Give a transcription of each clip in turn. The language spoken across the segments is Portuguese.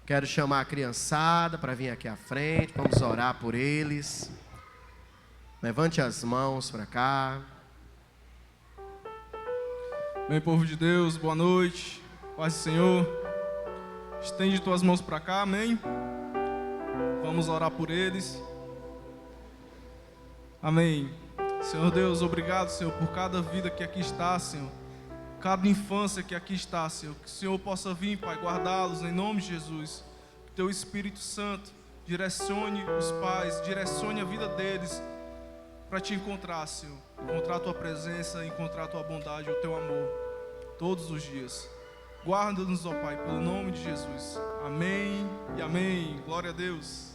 Quero chamar a criançada para vir aqui à frente. Vamos orar por eles. Levante as mãos para cá. Bem, povo de Deus, boa noite. Paz do Senhor. Estende tuas mãos para cá, amém? Vamos orar por eles. Amém. Senhor Deus, obrigado, Senhor, por cada vida que aqui está, Senhor. Cada infância que aqui está, Senhor. Que o Senhor possa vir, Pai, guardá-los em nome de Jesus. Que Teu Espírito Santo direcione os pais, direcione a vida deles para Te encontrar, Senhor. Encontrar a Tua presença, encontrar a Tua bondade, o Teu amor, todos os dias. Guarda-nos, ó Pai, pelo nome de Jesus. Amém e amém. Glória a Deus.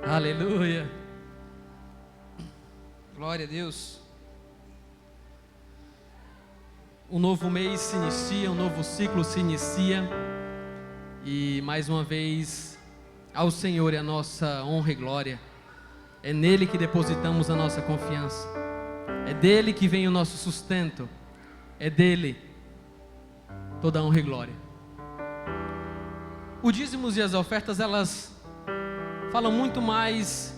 Aleluia. Glória a Deus. Um novo mês se inicia, um novo ciclo se inicia. E mais uma vez, ao Senhor é a nossa honra e glória. É nele que depositamos a nossa confiança. É dele que vem o nosso sustento. É dele toda a honra e glória. O dízimos e as ofertas, elas falam muito mais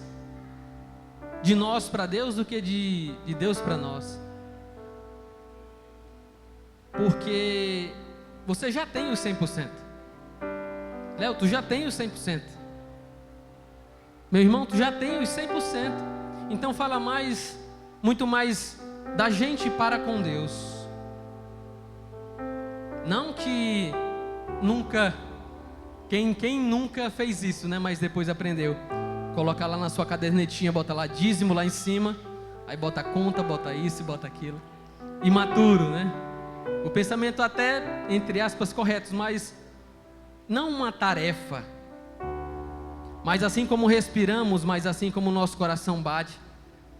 de nós para Deus do que de Deus para nós. Porque você já tem os 100%. Léo, tu já tem os 100%. Meu irmão, tu já tem os 100%. Então fala muito mais da gente para com Deus. Não que nunca, quem nunca fez isso, né? Mas depois aprendeu. Coloca lá na sua cadernetinha, bota lá dízimo lá em cima. Aí bota conta, bota isso, bota aquilo. Imaturo, né? O pensamento até, entre aspas, corretos, mas não uma tarefa. Mas assim como respiramos, mas assim como o nosso coração bate,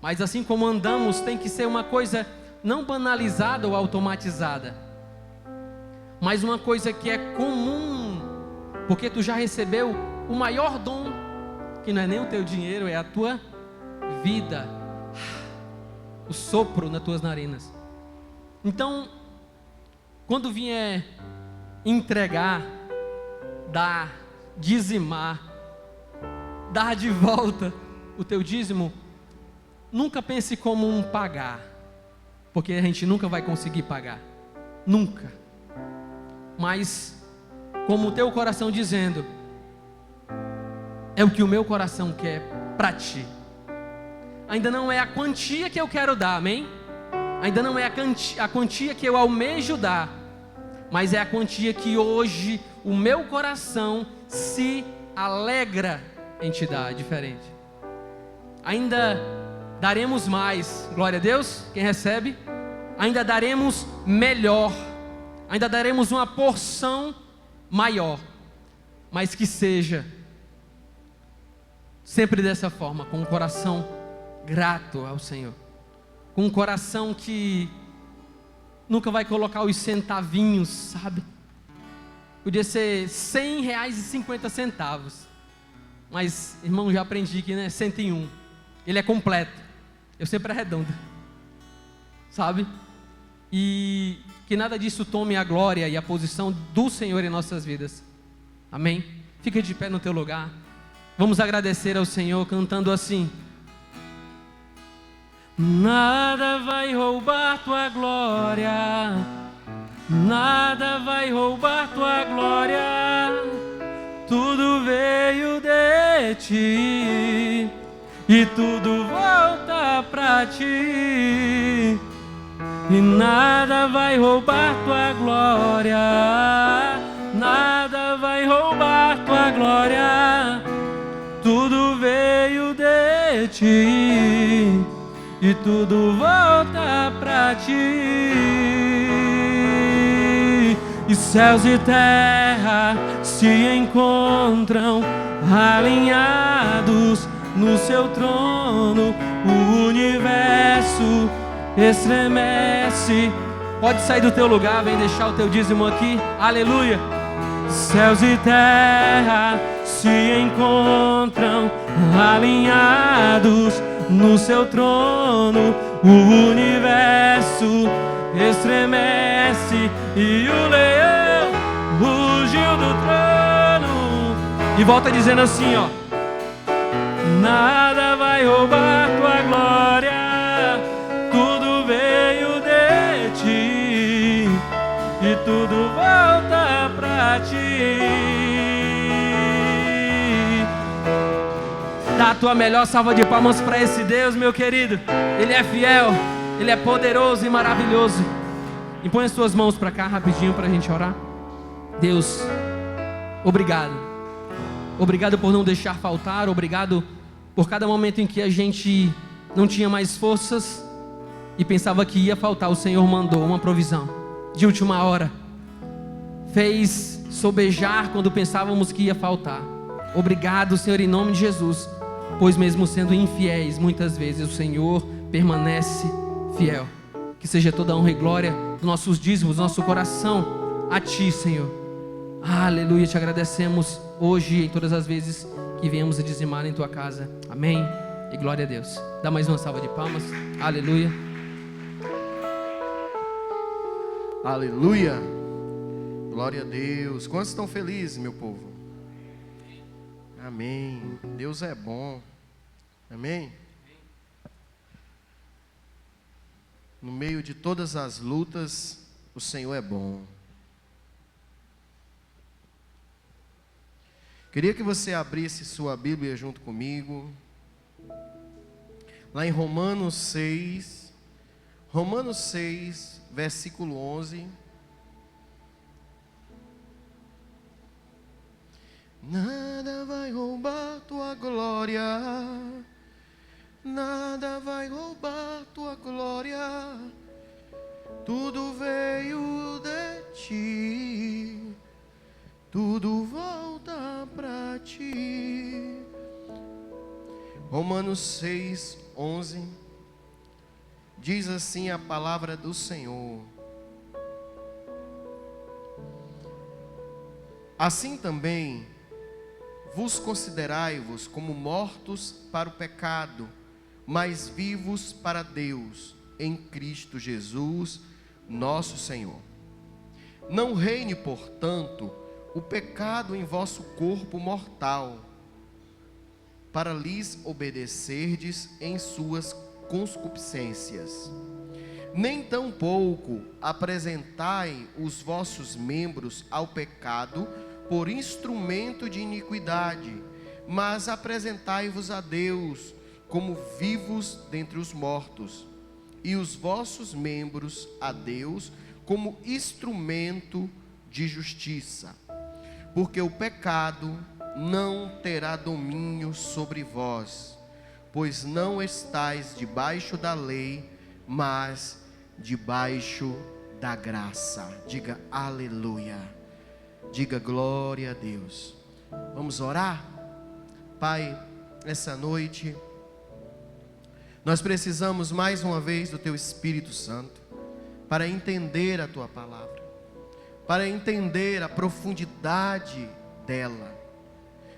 mas assim como andamos, tem que ser uma coisa não banalizada ou automatizada, mas uma coisa que é comum, porque tu já recebeu o maior dom, que não é nem o teu dinheiro, é a tua vida, o sopro nas tuas narinas. Então, quando vier entregar, dar, dizimar, dar de volta o teu dízimo, nunca pense como um pagar, porque a gente nunca vai conseguir pagar, nunca, mas como o teu coração dizendo, é o que o meu coração quer para ti. Ainda não é a quantia que eu quero dar, amém? Ainda não é a quantia que eu almejo dar, mas é a quantia que hoje o meu coração se alegra em te dar, diferente. Ainda daremos mais, glória a Deus, quem recebe, ainda daremos melhor, ainda daremos uma porção maior, mas que seja sempre dessa forma, com um coração grato ao Senhor, com um coração que nunca vai colocar os centavinhos, sabe? Podia ser R$100,50, mas, irmão, já aprendi que, né, 101, ele é completo, eu sempre arredondo, sabe? E que nada disso tome a glória e a posição do Senhor em nossas vidas, amém? Fica de pé no teu lugar, vamos agradecer ao Senhor cantando assim: nada vai roubar tua glória, nada vai roubar tua glória, tudo veio de ti e tudo volta pra ti, e nada vai roubar tua glória, nada vai roubar tua glória, tudo veio de ti e tudo volta pra ti. E céus e terra se encontram alinhados no seu trono, o universo estremece. Pode sair do teu lugar, vem deixar o teu dízimo aqui, aleluia. Céus e terra se encontram alinhados no seu trono, o universo estremece e o leão rugiu do trono. E volta dizendo assim, ó: nada vai roubar tua glória, tudo veio de ti e tudo volta pra ti. Dá a tua melhor salva de palmas para esse Deus, meu querido. Ele é fiel, Ele é poderoso e maravilhoso. E põe as tuas mãos para cá rapidinho para a gente orar. Deus, obrigado. Obrigado por não deixar faltar. Obrigado por cada momento em que a gente não tinha mais forças e pensava que ia faltar. O Senhor mandou uma provisão de última hora. Fez sobejar quando pensávamos que ia faltar. Obrigado, Senhor, em nome de Jesus. Pois mesmo sendo infiéis, muitas vezes o Senhor permanece fiel. Que seja toda a honra e glória dos nossos dízimos, do nosso coração a Ti, Senhor. Aleluia, te agradecemos hoje e todas as vezes que viemos a dizimar em Tua casa. Amém e glória a Deus. Dá mais uma salva de palmas. Aleluia. Aleluia. Glória a Deus. Quantos estão felizes, meu povo? Amém. Deus é bom. Amém. No meio de todas as lutas, o Senhor é bom. Queria que você abrisse sua Bíblia junto comigo. Lá em Romanos 6, versículo 11. Nada vai roubar tua glória, nada vai roubar tua glória, tudo veio de ti, tudo volta pra ti. Romanos 6, 11, diz assim a palavra do Senhor: assim também vos considerai-vos como mortos para o pecado, mas vivos para Deus, em Cristo Jesus, nosso Senhor. Não reine, portanto, o pecado em vosso corpo mortal, para lhes obedecerdes em suas concupiscências. Nem tampouco apresentai os vossos membros ao pecado por instrumento de iniquidade, mas apresentai-vos a Deus como vivos dentre os mortos, e os vossos membros a Deus como instrumento de justiça. Porque o pecado não terá domínio sobre vós, pois não estáis debaixo da lei, mas debaixo da graça. Diga aleluia. Diga glória a Deus. Vamos orar? Pai, essa noite nós precisamos mais uma vez do Teu Espírito Santo para entender a Tua palavra, para entender a profundidade dela.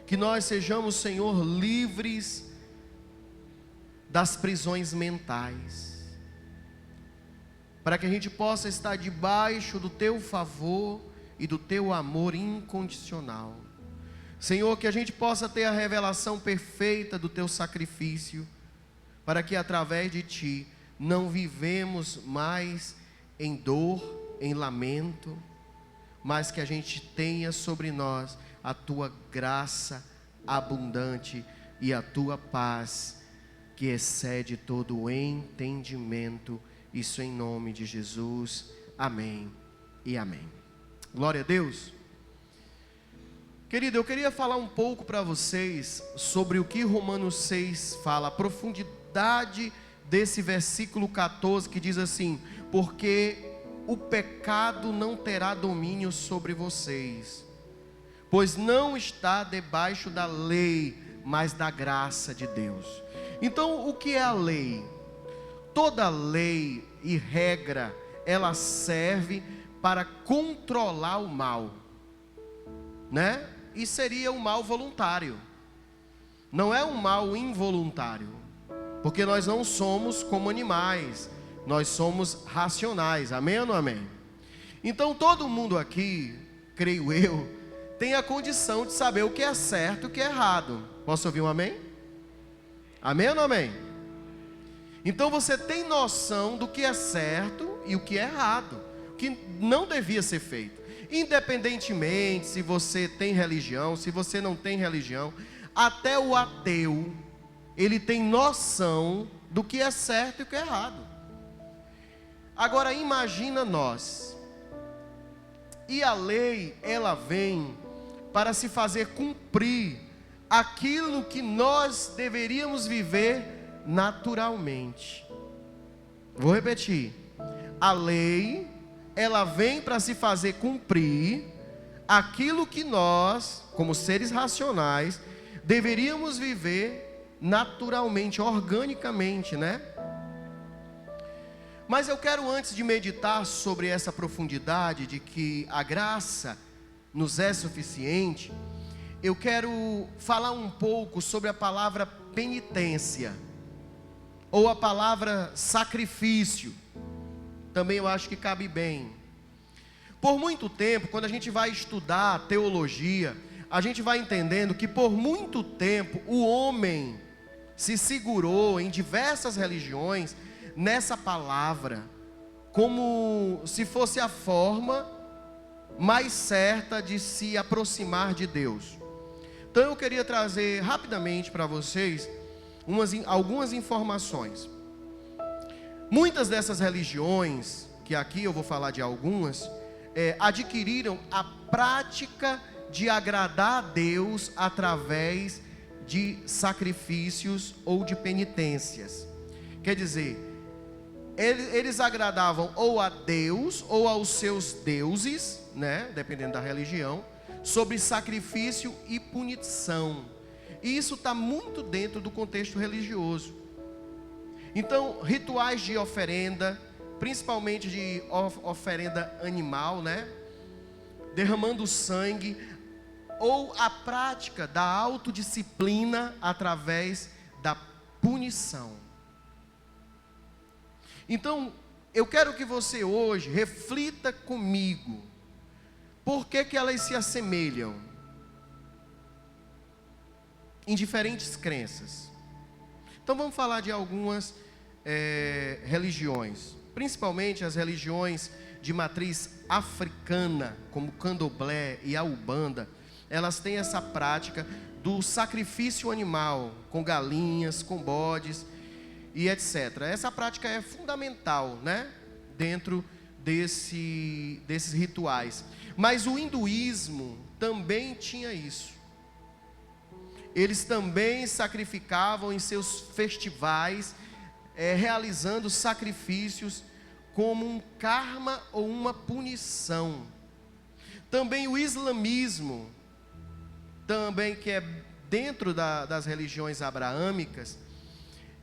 Que nós sejamos, Senhor, livres das prisões mentais, para que a gente possa estar debaixo do Teu favor e do Teu amor incondicional. Senhor, que a gente possa ter a revelação perfeita do Teu sacrifício, para que através de Ti não vivemos mais em dor, em lamento, mas que a gente tenha sobre nós a Tua graça abundante e a Tua paz, que excede todo o entendimento. Isso em nome de Jesus. Amém e amém. Glória a Deus. Querido, eu queria falar um pouco para vocês sobre o que Romanos 6 fala, a profundidade desse versículo 14 que diz assim: porque o pecado não terá domínio sobre vocês, pois não está debaixo da lei, mas da graça de Deus. Então, o que é a lei? Toda lei e regra, ela serve para controlar o mal, né? E seria um mal voluntário, não é um mal involuntário. Porque nós não somos como animais, nós somos racionais, amém ou não amém? Então todo mundo aqui, creio eu, tem a condição de saber o que é certo e o que é errado. Posso ouvir um amém? Amém ou não amém? Então você tem noção do que é certo e o que é errado, o que não devia ser feito. Independentemente se você tem religião, se você não tem religião, até o ateu, ele tem noção do que é certo e o que é errado. Agora imagina nós. E a lei, ela vem para se fazer cumprir aquilo que nós deveríamos viver naturalmente. Vou repetir. A lei, ela vem para se fazer cumprir aquilo que nós, como seres racionais, deveríamos viver naturalmente, organicamente, né? Mas eu quero, antes de meditar sobre essa profundidade de que a graça nos é suficiente, eu quero falar um pouco sobre a palavra penitência, ou a palavra sacrifício. Também eu acho que cabe bem. Por muito tempo, quando a gente vai estudar teologia, a gente vai entendendo que por muito tempo o homem se segurou em diversas religiões nessa palavra, como se fosse a forma mais certa de se aproximar de Deus. Então eu queria trazer rapidamente para vocês algumas informações. Muitas dessas religiões, que aqui eu vou falar de algumas, adquiriram a prática de agradar a Deus através de sacrifícios ou de penitências. Quer dizer, eles agradavam ou a Deus ou aos seus deuses, né, dependendo da religião, sobre sacrifício e punição. E isso está muito dentro do contexto religioso. Então, rituais de oferenda, principalmente de oferenda animal, né, derramando sangue, ou a prática da autodisciplina através da punição. Então, eu quero que você hoje reflita comigo, por que elas se assemelham em diferentes crenças. Então vamos falar de algumas religiões, principalmente as religiões de matriz africana, como o candomblé e a umbanda. Elas têm essa prática do sacrifício animal, com galinhas, com bodes e etc. Essa prática é fundamental, né, dentro desses rituais. Mas o hinduísmo também tinha isso. Eles também sacrificavam em seus festivais, realizando sacrifícios como um karma ou uma punição. Também o islamismo, também que é dentro das religiões abraâmicas,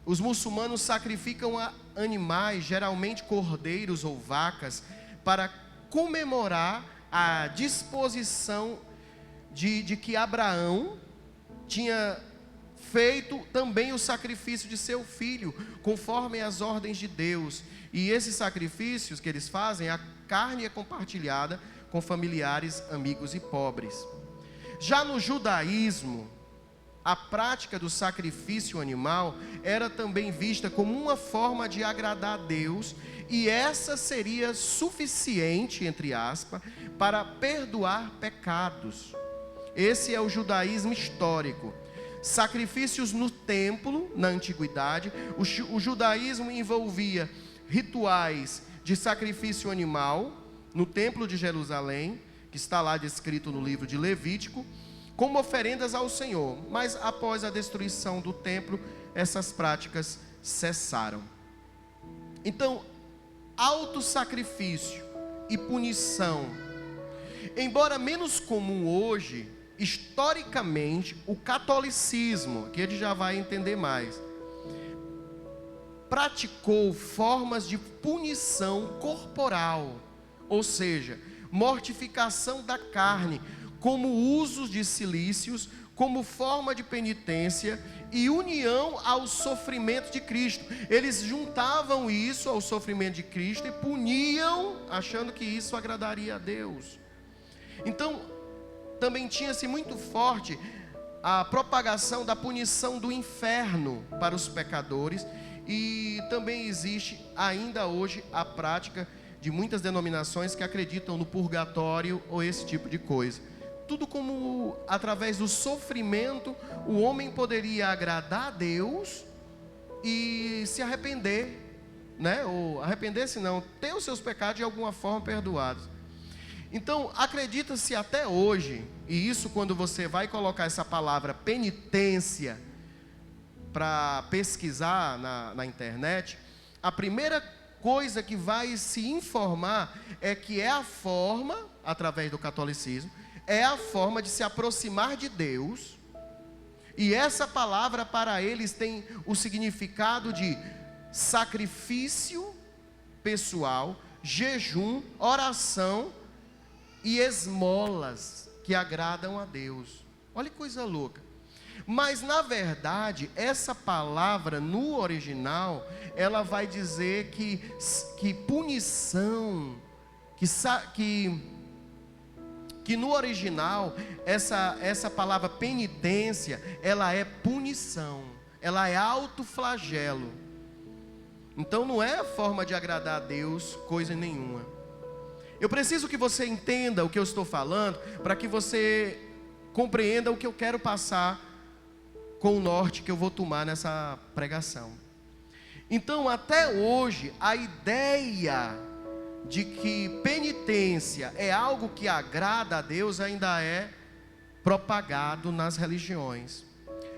os muçulmanos sacrificam animais, geralmente cordeiros ou vacas, para comemorar a disposição de que Abraão tinha feito também o sacrifício de seu filho, conforme as ordens de Deus. E esses sacrifícios que eles fazem, a carne é compartilhada com familiares, amigos e pobres. Já no judaísmo, a prática do sacrifício animal era também vista como uma forma de agradar a Deus, e essa seria suficiente, entre aspas, para perdoar pecados. Esse é o judaísmo histórico. Sacrifícios no templo, na antiguidade. O judaísmo envolvia rituais de sacrifício animal no templo de Jerusalém, que está lá descrito no livro de Levítico, como oferendas ao Senhor. Mas após a destruição do templo, essas práticas cessaram. Então, autossacrifício e punição, embora menos comum hoje, historicamente, o catolicismo, aqui a gente já vai entender mais, praticou formas de punição corporal, ou seja, mortificação da carne, como usos de cilícios, como forma de penitência e união ao sofrimento de Cristo. Eles juntavam isso ao sofrimento de Cristo e puniam, achando que isso agradaria a Deus. Então, também tinha-se muito forte a propagação da punição do inferno para os pecadores, e também existe ainda hoje a prática de muitas denominações que acreditam no purgatório ou esse tipo de coisa. Tudo como através do sofrimento o homem poderia agradar a Deus e se arrepender, né? Ou arrepender-se não, ter os seus pecados de alguma forma perdoados. Então, acredita-se até hoje, e isso quando você vai colocar essa palavra penitência para pesquisar na internet, a primeira coisa que vai se informar é que é a forma, através do catolicismo, é a forma de se aproximar de Deus, e essa palavra para eles tem o significado de sacrifício pessoal, jejum, oração e esmolas que agradam a Deus. Olha que coisa louca. Mas na verdade, essa palavra no original, ela vai dizer que punição, que no original, essa palavra penitência, ela é punição, ela é autoflagelo. Então não é forma de agradar a Deus, coisa nenhuma. Eu preciso que você entenda o que eu estou falando, para que você compreenda o que eu quero passar com o norte que eu vou tomar nessa pregação. Então, até hoje, a ideia de que penitência é algo que agrada a Deus ainda é propagado nas religiões.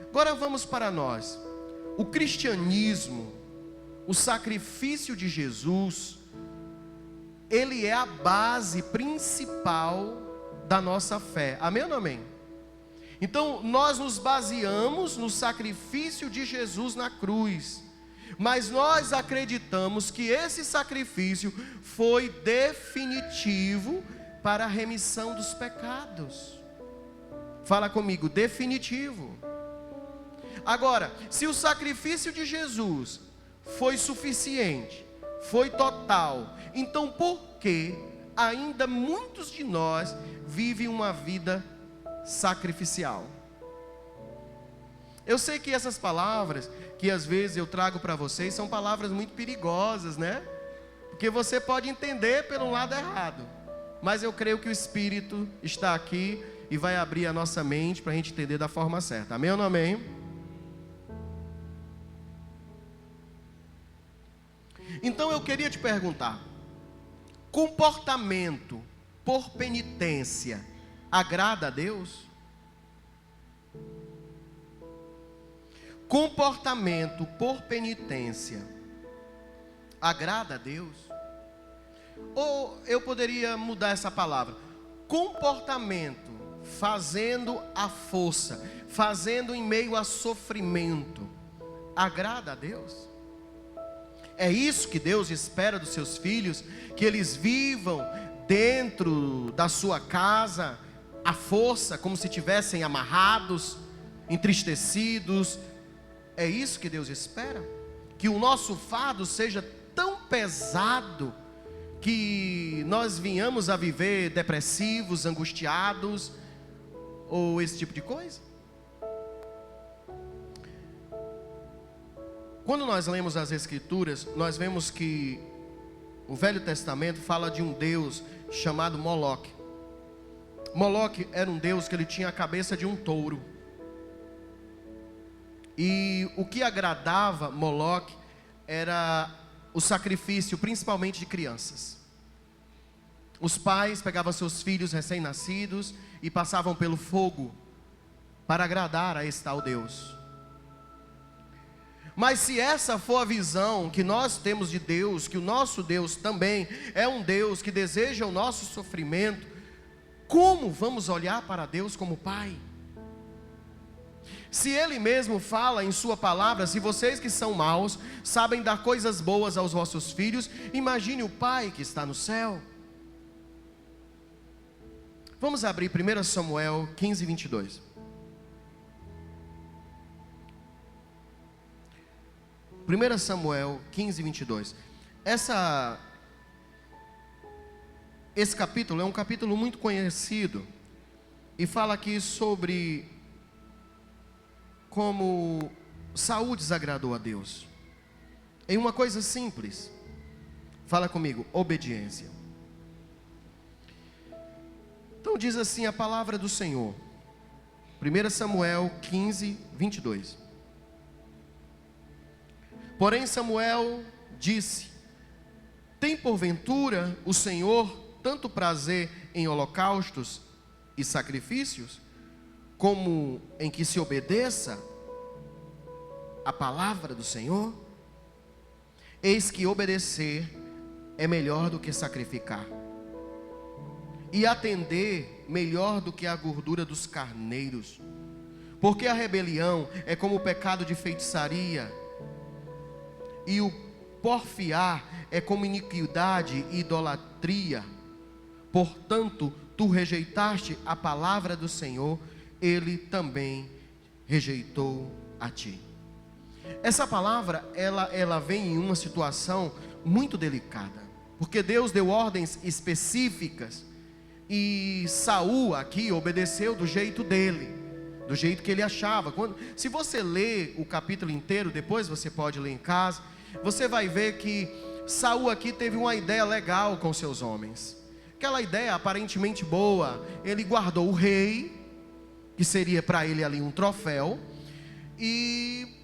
Agora vamos para nós. O cristianismo, o sacrifício de Jesus, ele é a base principal da nossa fé. Amém ou não amém? Então, nós nos baseamos no sacrifício de Jesus na cruz. Mas nós acreditamos que esse sacrifício foi definitivo para a remissão dos pecados. Fala comigo, definitivo. Agora, se o sacrifício de Jesus foi suficiente, foi total, então por que ainda muitos de nós vivem uma vida sacrificial? Eu sei que essas palavras que às vezes eu trago para vocês são palavras muito perigosas, né? Porque você pode entender pelo lado errado, mas eu creio que o Espírito está aqui e vai abrir a nossa mente para a gente entender da forma certa. Amém ou não amém? Então eu queria te perguntar: comportamento por penitência agrada a Deus? Comportamento por penitência agrada a Deus? Ou eu poderia mudar essa palavra: comportamento fazendo a força, fazendo em meio a sofrimento, agrada a Deus? É isso que Deus espera dos seus filhos, que eles vivam dentro da sua casa à força, como se estivessem amarrados, entristecidos. É isso que Deus espera? Que o nosso fardo seja tão pesado que nós venhamos a viver depressivos, angustiados, ou esse tipo de coisa? Quando nós lemos as Escrituras, nós vemos que o Velho Testamento fala de um Deus chamado Moloque. Moloque era um Deus que ele tinha a cabeça de um touro. E o que agradava Moloque era o sacrifício, principalmente de crianças. Os pais pegavam seus filhos recém-nascidos e passavam pelo fogo para agradar a esse tal Deus. Mas se essa for a visão que nós temos de Deus, que o nosso Deus também é um Deus que deseja o nosso sofrimento, como vamos olhar para Deus como Pai? Se Ele mesmo fala em sua palavra: se vocês que são maus sabem dar coisas boas aos vossos filhos, imagine o Pai que está no céu. Vamos abrir 1 Samuel 15, 22. 1 Samuel 15, 22. Esse capítulo é um capítulo muito conhecido e fala aqui sobre como Saul desagradou a Deus. Em uma coisa simples, fala comigo, obediência. Então diz assim a palavra do Senhor, 1 Samuel 15, 22. Porém Samuel disse: tem porventura o Senhor tanto prazer em holocaustos e sacrifícios, como em que se obedeça a palavra do Senhor? Eis que obedecer é melhor do que sacrificar, e atender melhor do que a gordura dos carneiros. Porque a rebelião é como o pecado de feitiçaria, e o porfiar é como iniquidade e idolatria. Portanto, tu rejeitaste a palavra do Senhor, Ele também rejeitou a ti. Essa palavra, ela vem em uma situação muito delicada, porque Deus deu ordens específicas, e Saul aqui obedeceu do jeito dele, do jeito que ele achava. Se você ler o capítulo inteiro, depois você pode ler em casa, você vai ver que Saul aqui teve uma ideia legal com seus homens, aquela ideia aparentemente boa. Ele guardou o rei, que seria para ele ali um troféu, e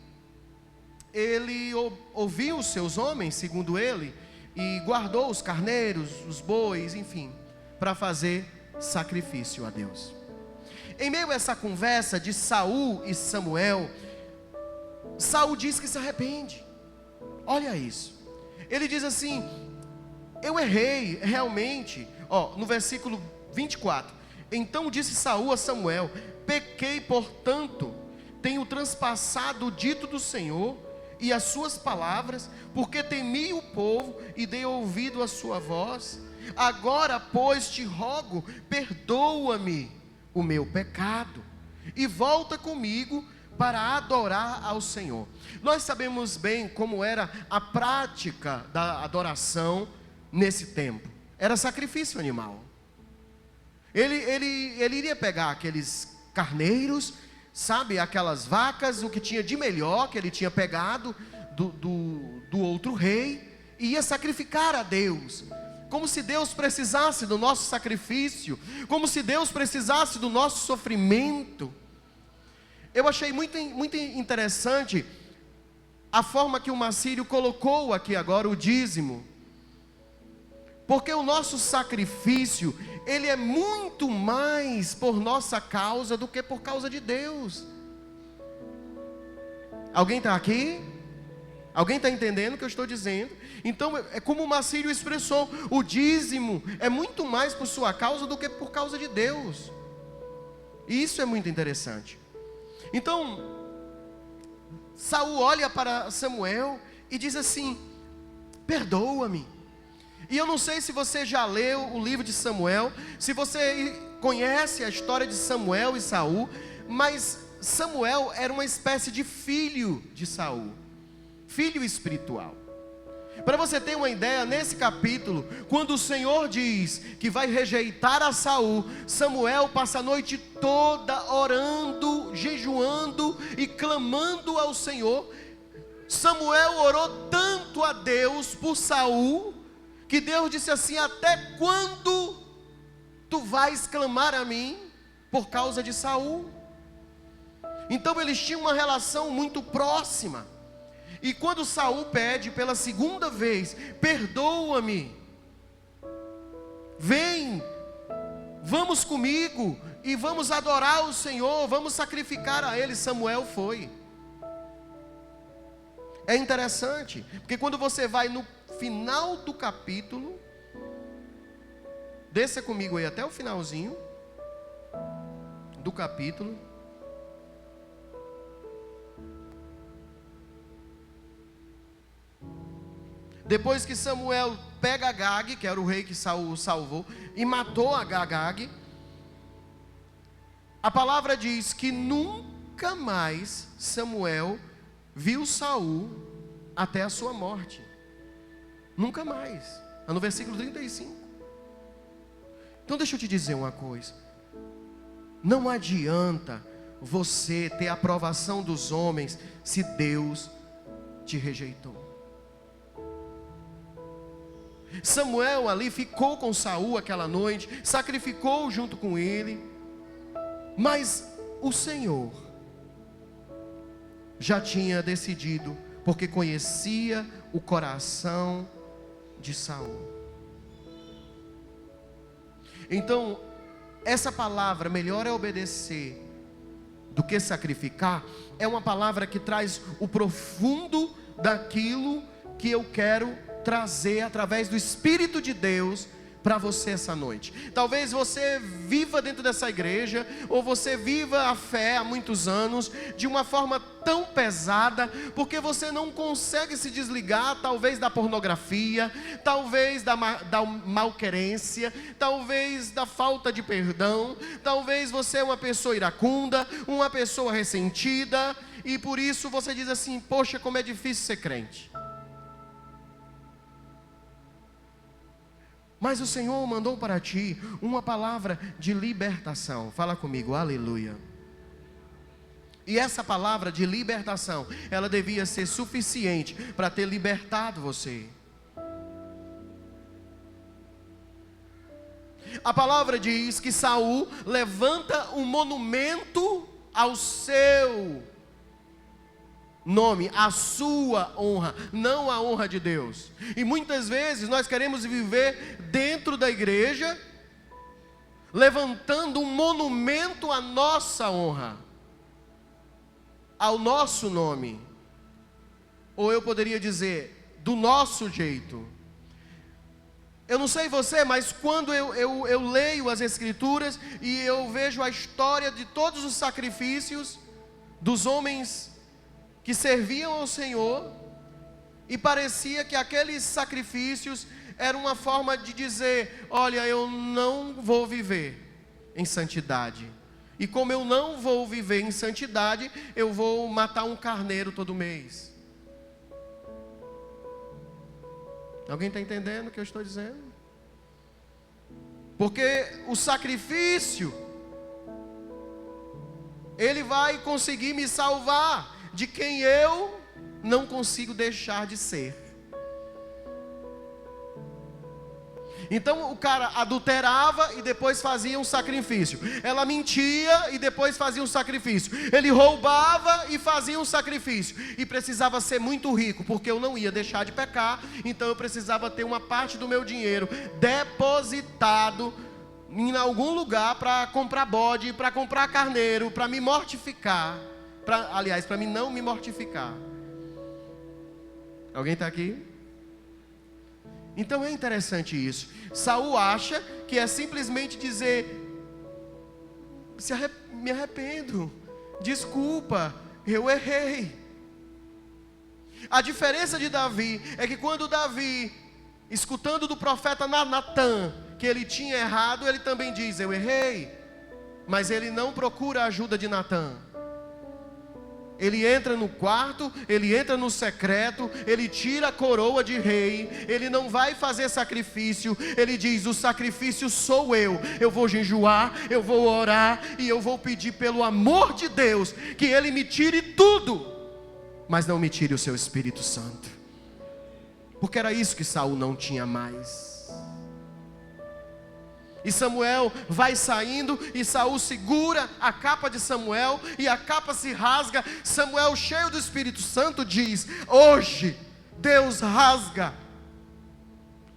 ele ouviu os seus homens, segundo ele, e guardou os carneiros, os bois, enfim, para fazer sacrifício a Deus. Em meio a essa conversa de Saul e Samuel, Saul diz que se arrepende. Olha isso. Ele diz assim: eu errei realmente. No versículo 24. Então disse Saul a Samuel: pequei, portanto, tenho transpassado o dito do Senhor e as suas palavras, porque temi o povo e dei ouvido à sua voz. Agora, pois, te rogo, perdoa-me o meu pecado e volta comigo para adorar ao Senhor. Nós sabemos bem como era a prática da adoração nesse tempo. Era sacrifício animal. Ele iria pegar aqueles carneiros, sabe, aquelas vacas, o que tinha de melhor que ele tinha pegado do outro rei, e ia sacrificar a Deus. Como se Deus precisasse do nosso sacrifício, como se Deus precisasse do nosso sofrimento. Eu achei muito interessante a forma que o Marcílio colocou aqui agora o dízimo, porque o nosso sacrifício, ele é muito mais por nossa causa do que por causa de Deus. Alguém está aqui? Alguém está entendendo o que eu estou dizendo? Então, é como o Marcílio expressou, o dízimo é muito mais por sua causa do que por causa de Deus. E isso é muito interessante. Então, Saul olha para Samuel e diz assim: perdoa-me. E eu não sei se você já leu o livro de Samuel, se você conhece a história de Samuel e Saul, mas Samuel era uma espécie de filho de Saul, filho espiritual. Para você ter uma ideia, nesse capítulo, quando o Senhor diz que vai rejeitar a Saul, Samuel passa a noite toda orando, jejuando e clamando ao Senhor. Samuel orou tanto a Deus por Saul, que Deus disse assim: até quando tu vais clamar a mim por causa de Saul? Então eles tinham uma relação muito próxima. E quando Saul pede pela segunda vez: perdoa-me, vem, vamos comigo e vamos adorar o Senhor, vamos sacrificar a Ele, Samuel foi. É interessante, porque quando você vai no final do capítulo, desça comigo aí até o finalzinho do capítulo. Depois que Samuel pega Agag, que era o rei que Saul salvou, e matou Agag, a palavra diz que nunca mais Samuel viu Saul até a sua morte. Nunca mais. Está no versículo 35. Então deixa eu te dizer uma coisa. Não adianta você ter a aprovação dos homens se Deus te rejeitou. Samuel ali ficou com Saul aquela noite, sacrificou junto com ele, mas o Senhor já tinha decidido, porque conhecia o coração de Saul. Então, essa palavra, melhor é obedecer do que sacrificar, é uma palavra que traz o profundo daquilo que eu quero trazer através do Espírito de Deus para você essa noite. Talvez você viva dentro dessa igreja, ou você viva a fé há muitos anos de uma forma tão pesada, porque você não consegue se desligar, talvez da pornografia, talvez da malquerência, talvez da falta de perdão, talvez você é uma pessoa iracunda, uma pessoa ressentida, e por isso você diz assim: poxa, como é difícil ser crente. Mas o Senhor mandou para ti uma palavra de libertação. Fala comigo, aleluia. E essa palavra de libertação, ela devia ser suficiente para ter libertado você. A palavra diz que Saul levanta um monumento ao seu nome, a sua honra, não a honra de Deus. E muitas vezes nós queremos viver dentro da igreja, levantando um monumento à nossa honra, ao nosso nome, ou eu poderia dizer, do nosso jeito. Eu não sei você, mas quando eu leio as Escrituras e eu vejo a história de todos os sacrifícios dos homens que serviam ao Senhor, e parecia que aqueles sacrifícios eram uma forma de dizer: olha, eu não vou viver em santidade, e como eu não vou viver em santidade, eu vou matar um carneiro todo mês. Alguém está entendendo o que eu estou dizendo? Porque o sacrifício, ele vai conseguir me salvar de quem eu não consigo deixar de ser. Então o cara adulterava e depois fazia um sacrifício. Ela mentia e depois fazia um sacrifício. Ele roubava e fazia um sacrifício. E precisava ser muito rico, porque eu não ia deixar de pecar. Então eu precisava ter uma parte do meu dinheiro depositado em algum lugar para comprar bode, para comprar carneiro, para me mortificar. Para mim não me mortificar. Alguém está aqui? Então é interessante isso. Saul acha que é simplesmente dizer: me arrependo, desculpa, eu errei. A diferença de Davi é que quando Davi, escutando do profeta Natan que ele tinha errado, ele também diz: eu errei. Mas ele não procura a ajuda de Natan. Ele entra no quarto, ele entra no secreto, ele tira a coroa de rei, ele não vai fazer sacrifício, ele diz: o sacrifício sou eu vou jejuar, eu vou orar, e eu vou pedir pelo amor de Deus, que ele me tire tudo, mas não me tire o seu Espírito Santo, porque era isso que Saul não tinha mais. E Samuel vai saindo, e Saul segura a capa de Samuel, e a capa se rasga. Samuel, cheio do Espírito Santo, diz: hoje Deus rasga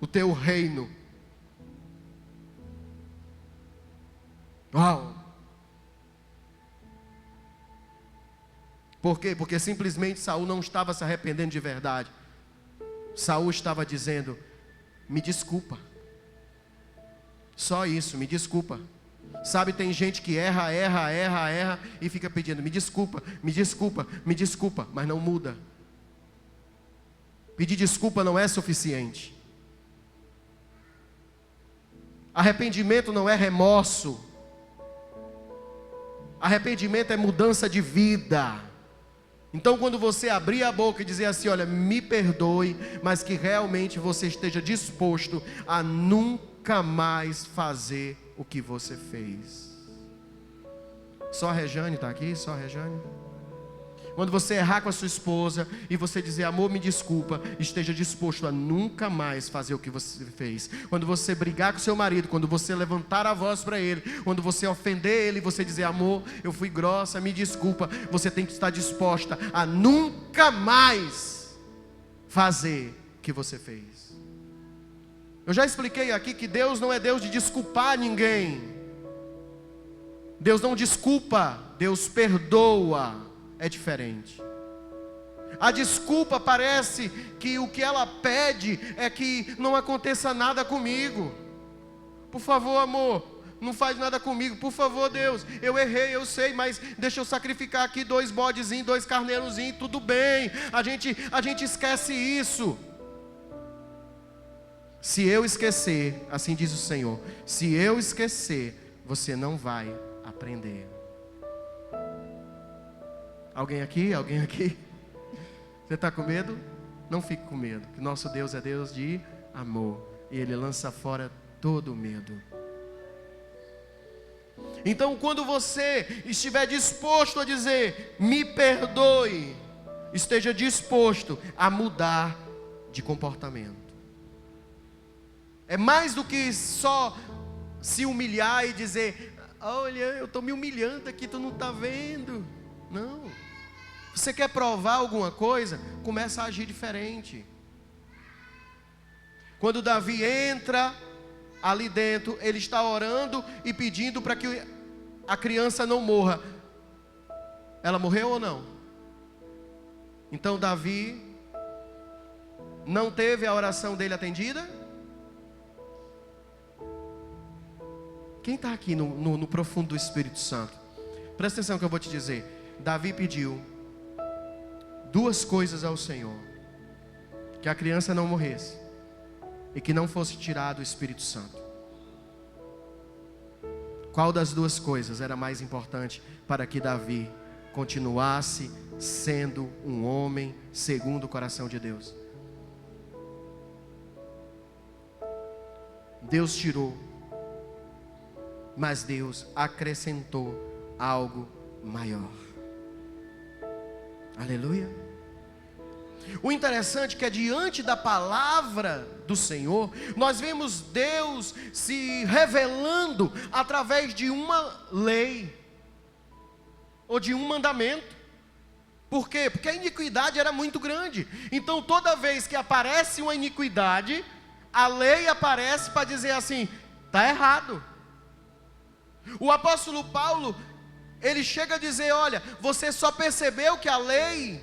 o teu reino. Uau! Por quê? Porque simplesmente Saul não estava se arrependendo de verdade. Saul estava dizendo: me desculpa. Só isso, me desculpa. Sabe, tem gente que erra e fica pedindo: me desculpa, me desculpa, me desculpa, mas não muda. Pedir desculpa não é suficiente. Arrependimento não é remorso. Arrependimento é mudança de vida. Então, quando você abrir a boca e dizer assim, olha, me perdoe, mas que realmente você esteja disposto a nunca mais fazer o que você fez. Só a Rejane está aqui? Só a Rejane? Quando você errar com a sua esposa e você dizer, amor, me desculpa, esteja disposto a nunca mais fazer o que você fez. Quando você brigar com seu marido, quando você levantar a voz para ele, quando você ofender ele e você dizer, amor, eu fui grossa, me desculpa, você tem que estar disposta a nunca mais fazer o que você fez. Eu já expliquei aqui que Deus não é Deus de desculpar ninguém. Deus não desculpa, Deus perdoa. É diferente. A desculpa parece que o que ela pede é que não aconteça nada comigo. Por favor, amor, não faz nada comigo. Por favor, Deus, eu errei, eu sei, mas deixa eu sacrificar aqui 2 bodezinhos, 2 carneirozinhos, tudo bem. A gente esquece isso. Se eu esquecer, assim diz o Senhor, se eu esquecer, você não vai aprender. Alguém aqui? Alguém aqui? Você está com medo? Não fique com medo, que nosso Deus é Deus de amor, e Ele lança fora todo o medo. Então, quando você estiver disposto a dizer, me perdoe, esteja disposto a mudar de comportamento. É mais do que só se humilhar e dizer, olha, eu estou me humilhando aqui, tu não está vendo. Não. Você quer provar alguma coisa? Começa a agir diferente. Quando Davi entra ali dentro, ele está orando e pedindo para que a criança não morra. Ela morreu ou não? Então Davi não teve a oração dele atendida? Quem está aqui no profundo do Espírito Santo? Presta atenção que eu vou te dizer. Davi pediu 2 coisas ao Senhor: que a criança não morresse e que não fosse tirado o Espírito Santo. Qual das 2 coisas era mais importante para que Davi continuasse sendo um homem segundo o coração de Deus? Deus tirou, mas Deus acrescentou algo maior. Aleluia. O interessante é que diante da palavra do Senhor, nós vemos Deus se revelando através de uma lei, ou de um mandamento. Por quê? Porque a iniquidade era muito grande. Então toda vez que aparece uma iniquidade, a lei aparece para dizer assim, está errado. O apóstolo Paulo, ele chega a dizer, olha, você só percebeu que a lei,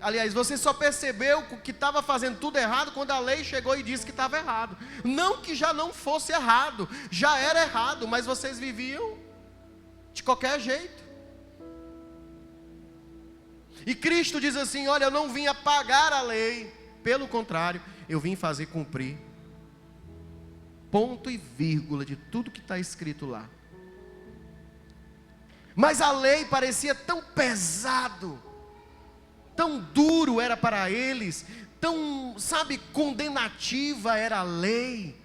aliás, você só percebeu que estava fazendo tudo errado quando a lei chegou e disse que estava errado. Não que já não fosse errado, já era errado, mas vocês viviam de qualquer jeito. E Cristo diz assim, olha, eu não vim apagar a lei, pelo contrário, eu vim fazer cumprir ponto e vírgula de tudo que está escrito lá. Mas a lei parecia tão pesado, tão duro era para eles, tão, condenativa era a lei.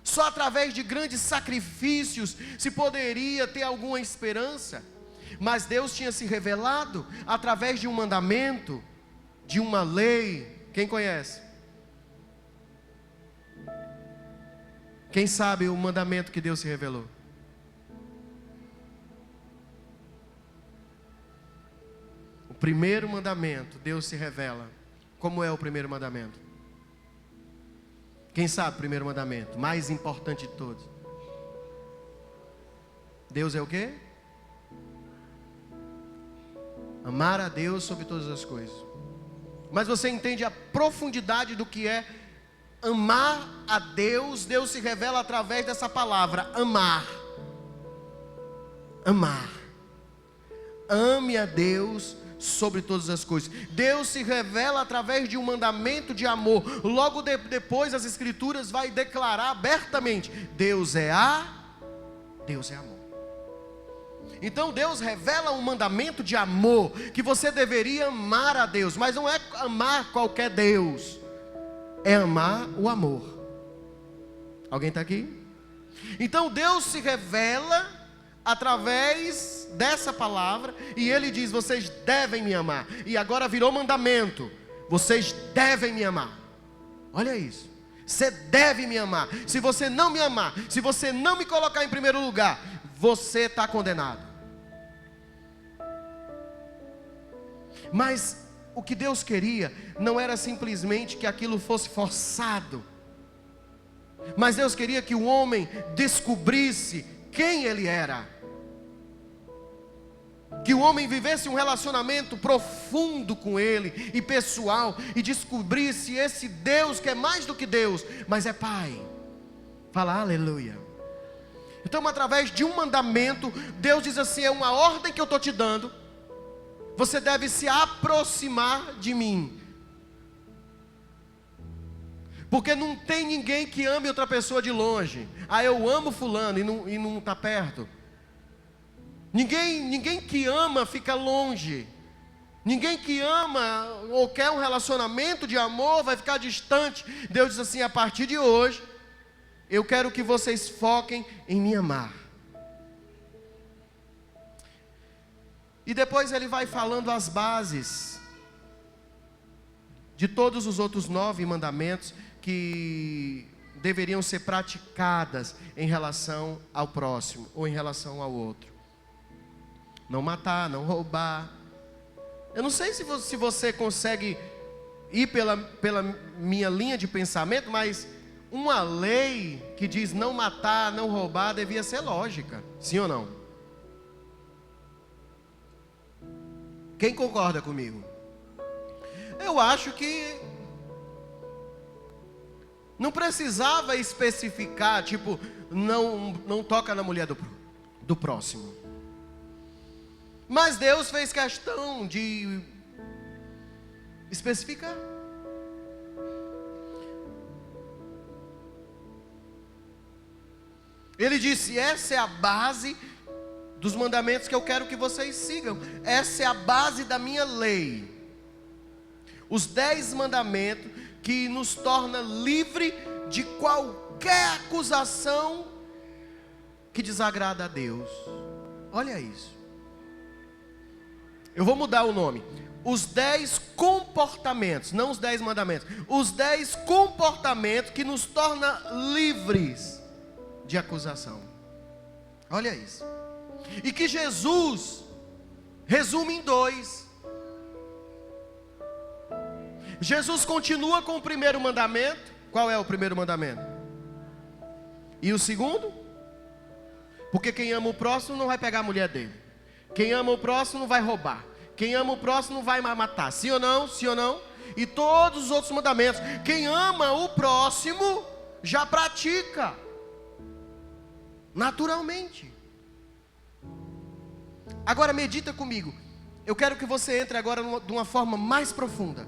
Só através de grandes sacrifícios se poderia ter alguma esperança. Mas Deus tinha se revelado através de um mandamento, de uma lei. Quem conhece? Quem sabe o mandamento que Deus se revelou? O primeiro mandamento, Deus se revela. Como é o primeiro mandamento? Quem sabe o primeiro mandamento? Mais importante de todos. Deus é o quê? Amar a Deus sobre todas as coisas. Mas você entende a profundidade do que é amar a Deus? Deus se revela através dessa palavra, amar. Amar. Ame a Deus sobre todas as coisas. Deus se revela através de um mandamento de amor. Logo depois as Escrituras vai declarar abertamente: Deus é amor. Então Deus revela um mandamento de amor, que você deveria amar a Deus, mas não é amar qualquer Deus, é amar o amor. Alguém está aqui? Então Deus se revela através dessa palavra, e Ele diz: vocês devem me amar. E agora virou mandamento: vocês devem me amar. Olha isso, você deve me amar. Se você não me amar, se você não me colocar em primeiro lugar, você está condenado. Mas o que Deus queria não era simplesmente que aquilo fosse forçado, mas Deus queria que o homem descobrisse quem ele era, que o homem vivesse um relacionamento profundo com Ele e pessoal, e descobrisse esse Deus que é mais do que Deus, mas é Pai. Fala aleluia. Então, através de um mandamento, Deus diz assim: é uma ordem que eu estou te dando, você deve se aproximar de mim. Porque não tem ninguém que ame outra pessoa de longe. Ah, eu amo fulano e não está perto. Ninguém que ama fica longe. Ninguém que ama ou quer um relacionamento de amor vai ficar distante. Deus diz assim: a partir de hoje, eu quero que vocês foquem em me amar. E depois ele vai falando as bases de todos os outros 9 mandamentos que deveriam ser praticadas em relação ao próximo ou em relação ao outro. Não matar, não roubar. Eu não sei se você consegue ir pela minha linha de pensamento, mas uma lei que diz não matar, não roubar, devia ser lógica. Sim ou não? Quem concorda comigo? Eu acho que não precisava especificar, tipo, não toca na mulher do próximo. Mas Deus fez questão de especificar. Ele disse: essa é a base dos mandamentos que eu quero que vocês sigam. Essa é a base da minha lei. Os 10 mandamentos que nos torna livre de qualquer acusação que desagrada a Deus. Olha isso. Eu vou mudar o nome. Os 10 comportamentos, não os 10 mandamentos. Os 10 comportamentos que nos torna livres de acusação. Olha isso. E que Jesus resume em 2. Jesus continua com o primeiro mandamento. Qual é o primeiro mandamento? E o segundo? Porque quem ama o próximo não vai pegar a mulher dele. Quem ama o próximo não vai roubar. Quem ama o próximo não vai matar. Sim ou não? Sim ou não? E todos os outros mandamentos. Quem ama o próximo já pratica naturalmente. Agora medita comigo. Eu quero que você entre agora de uma forma mais profunda.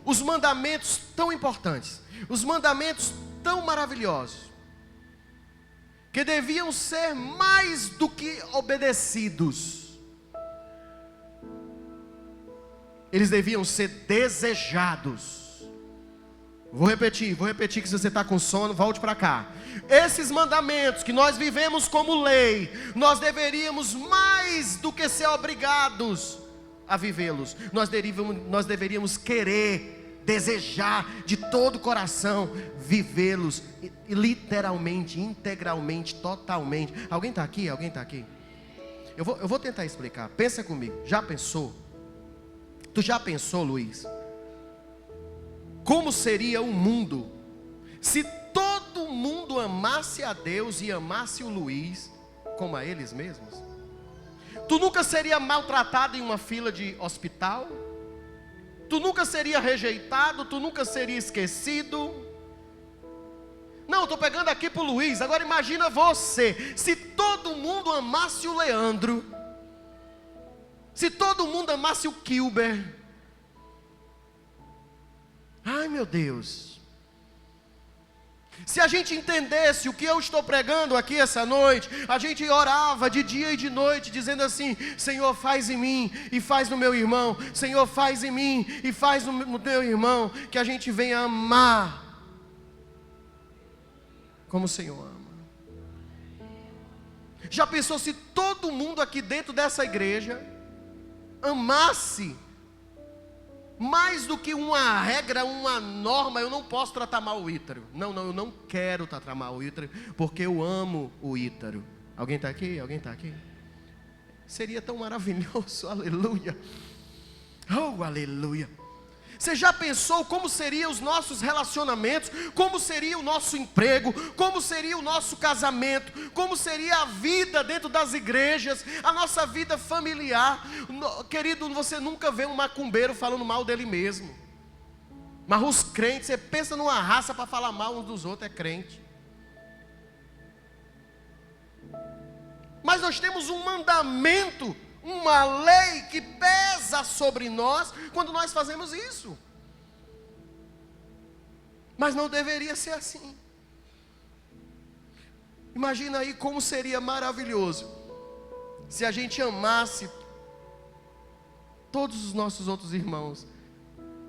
Os mandamentos tão importantes, os mandamentos tão maravilhosos, que deviam ser mais do que obedecidos, eles deviam ser desejados. Vou repetir que se você está com sono, volte para cá. Esses mandamentos que nós vivemos como lei, nós deveríamos mais do que ser obrigados a vivê-los. Nós deveríamos querer, desejar de todo o coração vivê-los, literalmente, integralmente, totalmente. Alguém está aqui? Alguém está aqui? Eu vou tentar explicar. Pensa comigo. Já pensou? Tu já pensou, Luiz? Como seria o mundo se todo mundo amasse a Deus e amasse o Luiz como a eles mesmos? Tu nunca seria maltratado em uma fila de hospital? Tu nunca seria rejeitado? Tu nunca seria esquecido? Não, estou pegando aqui para o Luiz. Agora imagina você, se todo mundo amasse o Leandro, se todo mundo amasse o Kilber. Ai meu Deus. Se a gente entendesse o que eu estou pregando aqui essa noite, a gente orava de dia e de noite, dizendo assim: Senhor, faz em mim e faz no meu irmão. Senhor, faz em mim e faz no meu irmão. Que a gente venha amar como o Senhor ama. Já pensou se todo mundo aqui dentro dessa igreja amasse mais do que uma regra, uma norma? Eu não posso tratar mal o Ítaro. Não, eu não quero tratar mal o Ítaro, porque eu amo o Ítaro. Alguém está aqui? Alguém está aqui? Seria tão maravilhoso, aleluia. Oh, aleluia. Você já pensou como seriam os nossos relacionamentos? Como seria o nosso emprego? Como seria o nosso casamento? Como seria a vida dentro das igrejas? A nossa vida familiar? Querido, você nunca vê um macumbeiro falando mal dele mesmo. Mas os crentes, você pensa numa raça para falar mal uns dos outros, é crente. Mas nós temos um mandamento, uma lei que pesa sobre nós quando nós fazemos isso. Mas não deveria ser assim. Imagina aí como seria maravilhoso se a gente amasse todos os nossos outros irmãos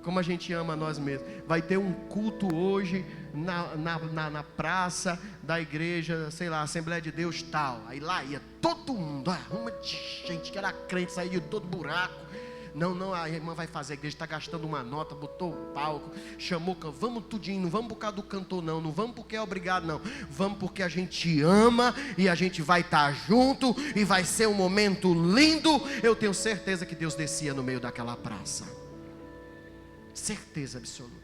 como a gente ama a nós mesmos. Vai ter um culto hoje na praça da igreja, sei lá, Assembleia de Deus tal. Aí lá ia todo mundo, uma de gente que era crente, saía de todo buraco. Não, a irmã vai fazer, a igreja está gastando uma nota, botou o palco, chamou, vamos tudinho, não vamos por causa do cantor não vamos porque é obrigado não, vamos porque a gente ama e a gente vai estar junto e vai ser um momento lindo. Eu tenho certeza que Deus descia no meio daquela praça. Certeza absoluta.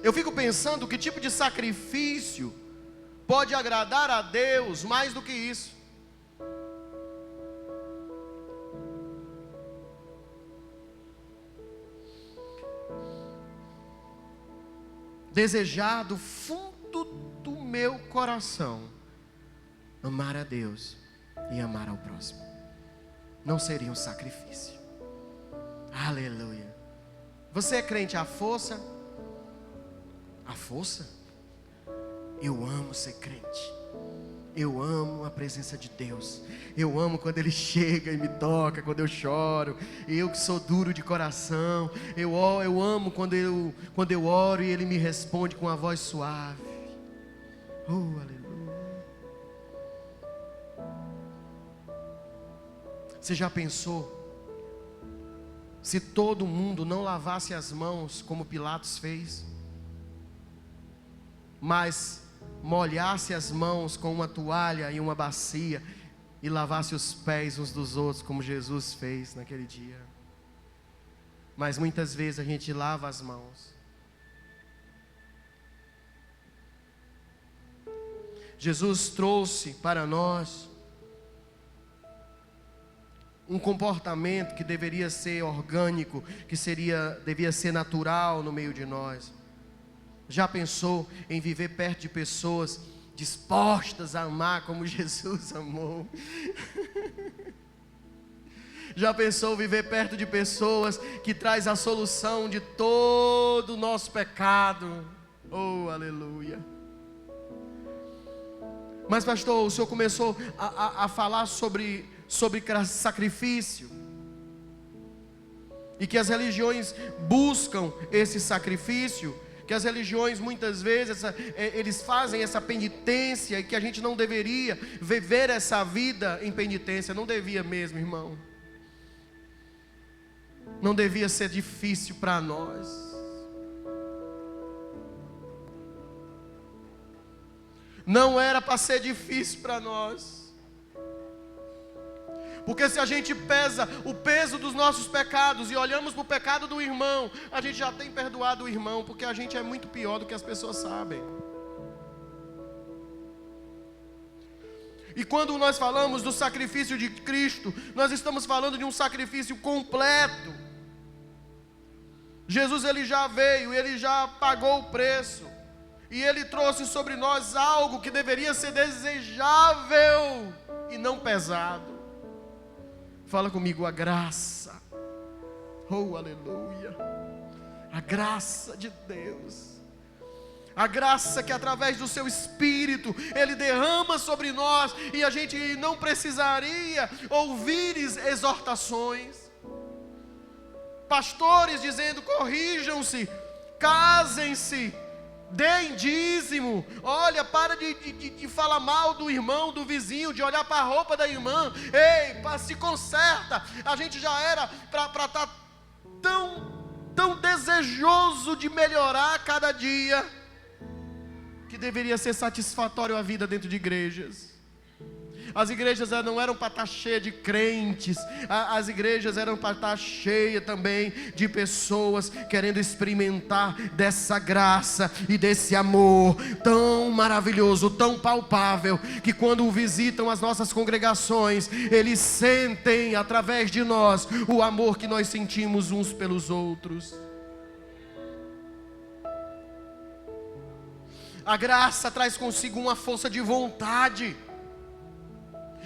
Eu fico pensando que tipo de sacrifício pode agradar a Deus mais do que isso. Desejar do fundo do meu coração amar a Deus e amar ao próximo. Não seria um sacrifício. Aleluia. Você é crente à força? À força? Eu amo ser crente. Eu amo a presença de Deus. Eu amo quando Ele chega e me toca, quando eu choro. Eu que sou duro de coração. Eu amo quando eu oro e Ele me responde com uma voz suave. Oh, aleluia. Você já pensou se todo mundo não lavasse as mãos como Pilatos fez, mas molhasse as mãos com uma toalha e uma bacia e lavasse os pés uns dos outros como Jesus fez naquele dia? Mas muitas vezes a gente lava as mãos. Jesus trouxe para nós um comportamento que deveria ser orgânico, que devia ser natural no meio de nós. Já pensou em viver perto de pessoas dispostas a amar como Jesus amou? Já pensou viver perto de pessoas que traz a solução de todo o nosso pecado? Oh, aleluia. Mas pastor, o senhor começou a falar sobre sacrifício, e que as religiões buscam esse sacrifício, que as religiões muitas vezes eles fazem essa penitência, e que a gente não deveria viver essa vida em penitência. Não devia mesmo, irmão. Não devia ser difícil para nós. Não era para ser difícil para nós. Porque se a gente pesa o peso dos nossos pecados e olhamos para o pecado do irmão, a gente já tem perdoado o irmão, porque a gente é muito pior do que as pessoas sabem. E quando nós falamos do sacrifício de Cristo, nós estamos falando de um sacrifício completo. Jesus, Ele já veio, Ele já pagou o preço, e Ele trouxe sobre nós algo que deveria ser desejável e não pesado. Fala comigo, a graça. Oh, aleluia. A graça de Deus. A graça que através do seu Espírito Ele derrama sobre nós, e a gente não precisaria ouvir exortações. Pastores dizendo: corrijam-se, casem-se, deem dízimo. Olha, para de falar mal do irmão, do vizinho, de olhar para a roupa da irmã. Ei, se conserta. A gente já era para estar tão desejoso de melhorar cada dia, que deveria ser satisfatório a vida dentro de igrejas. As igrejas não eram para estar cheias de crentes, as igrejas eram para estar cheias também de pessoas querendo experimentar dessa graça e desse amor tão maravilhoso, tão palpável, que quando visitam as nossas congregações, eles sentem através de nós o amor que nós sentimos uns pelos outros. A graça traz consigo uma força de vontade.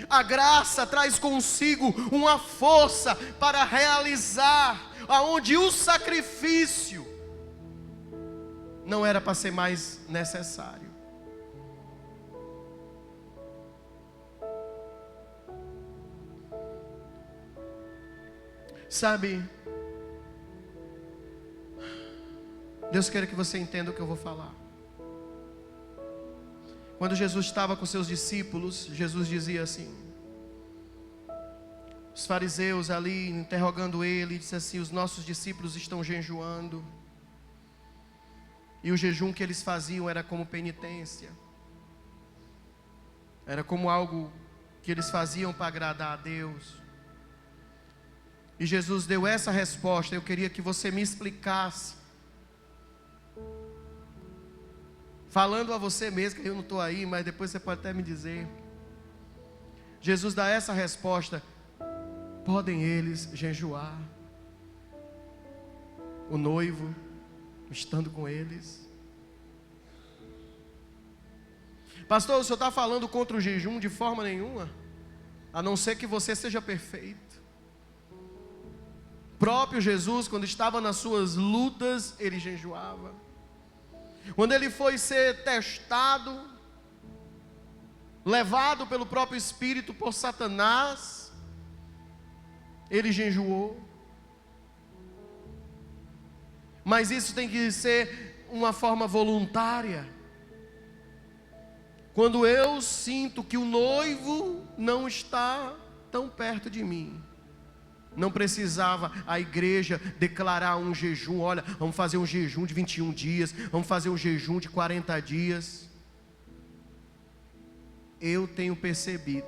A graça traz consigo uma força para realizar aonde o sacrifício não era para ser mais necessário. Sabe, Deus quer que você entenda o que eu vou falar. Quando Jesus estava com seus discípulos, Jesus dizia assim, os fariseus ali interrogando ele, disse assim: os nossos discípulos estão jejuando. E o jejum que eles faziam era como penitência, era como algo que eles faziam para agradar a Deus. E Jesus deu essa resposta. Eu queria que você me explicasse, falando a você mesmo, que eu não estou aí, mas depois você pode até me dizer. Jesus dá essa resposta: podem eles jejuar, o noivo estando com eles? Pastor, o senhor está falando contra o jejum? De forma nenhuma, a não ser que você seja perfeito. O próprio Jesus, quando estava nas suas lutas, ele jejuava. Quando ele foi ser testado, levado pelo próprio Espírito por Satanás, ele jejuou. Mas isso tem que ser uma forma voluntária. Quando eu sinto que o noivo não está tão perto de mim, não precisava a igreja declarar um jejum. Olha, vamos fazer um jejum de 21 dias, vamos fazer um jejum de 40 dias. Eu tenho percebido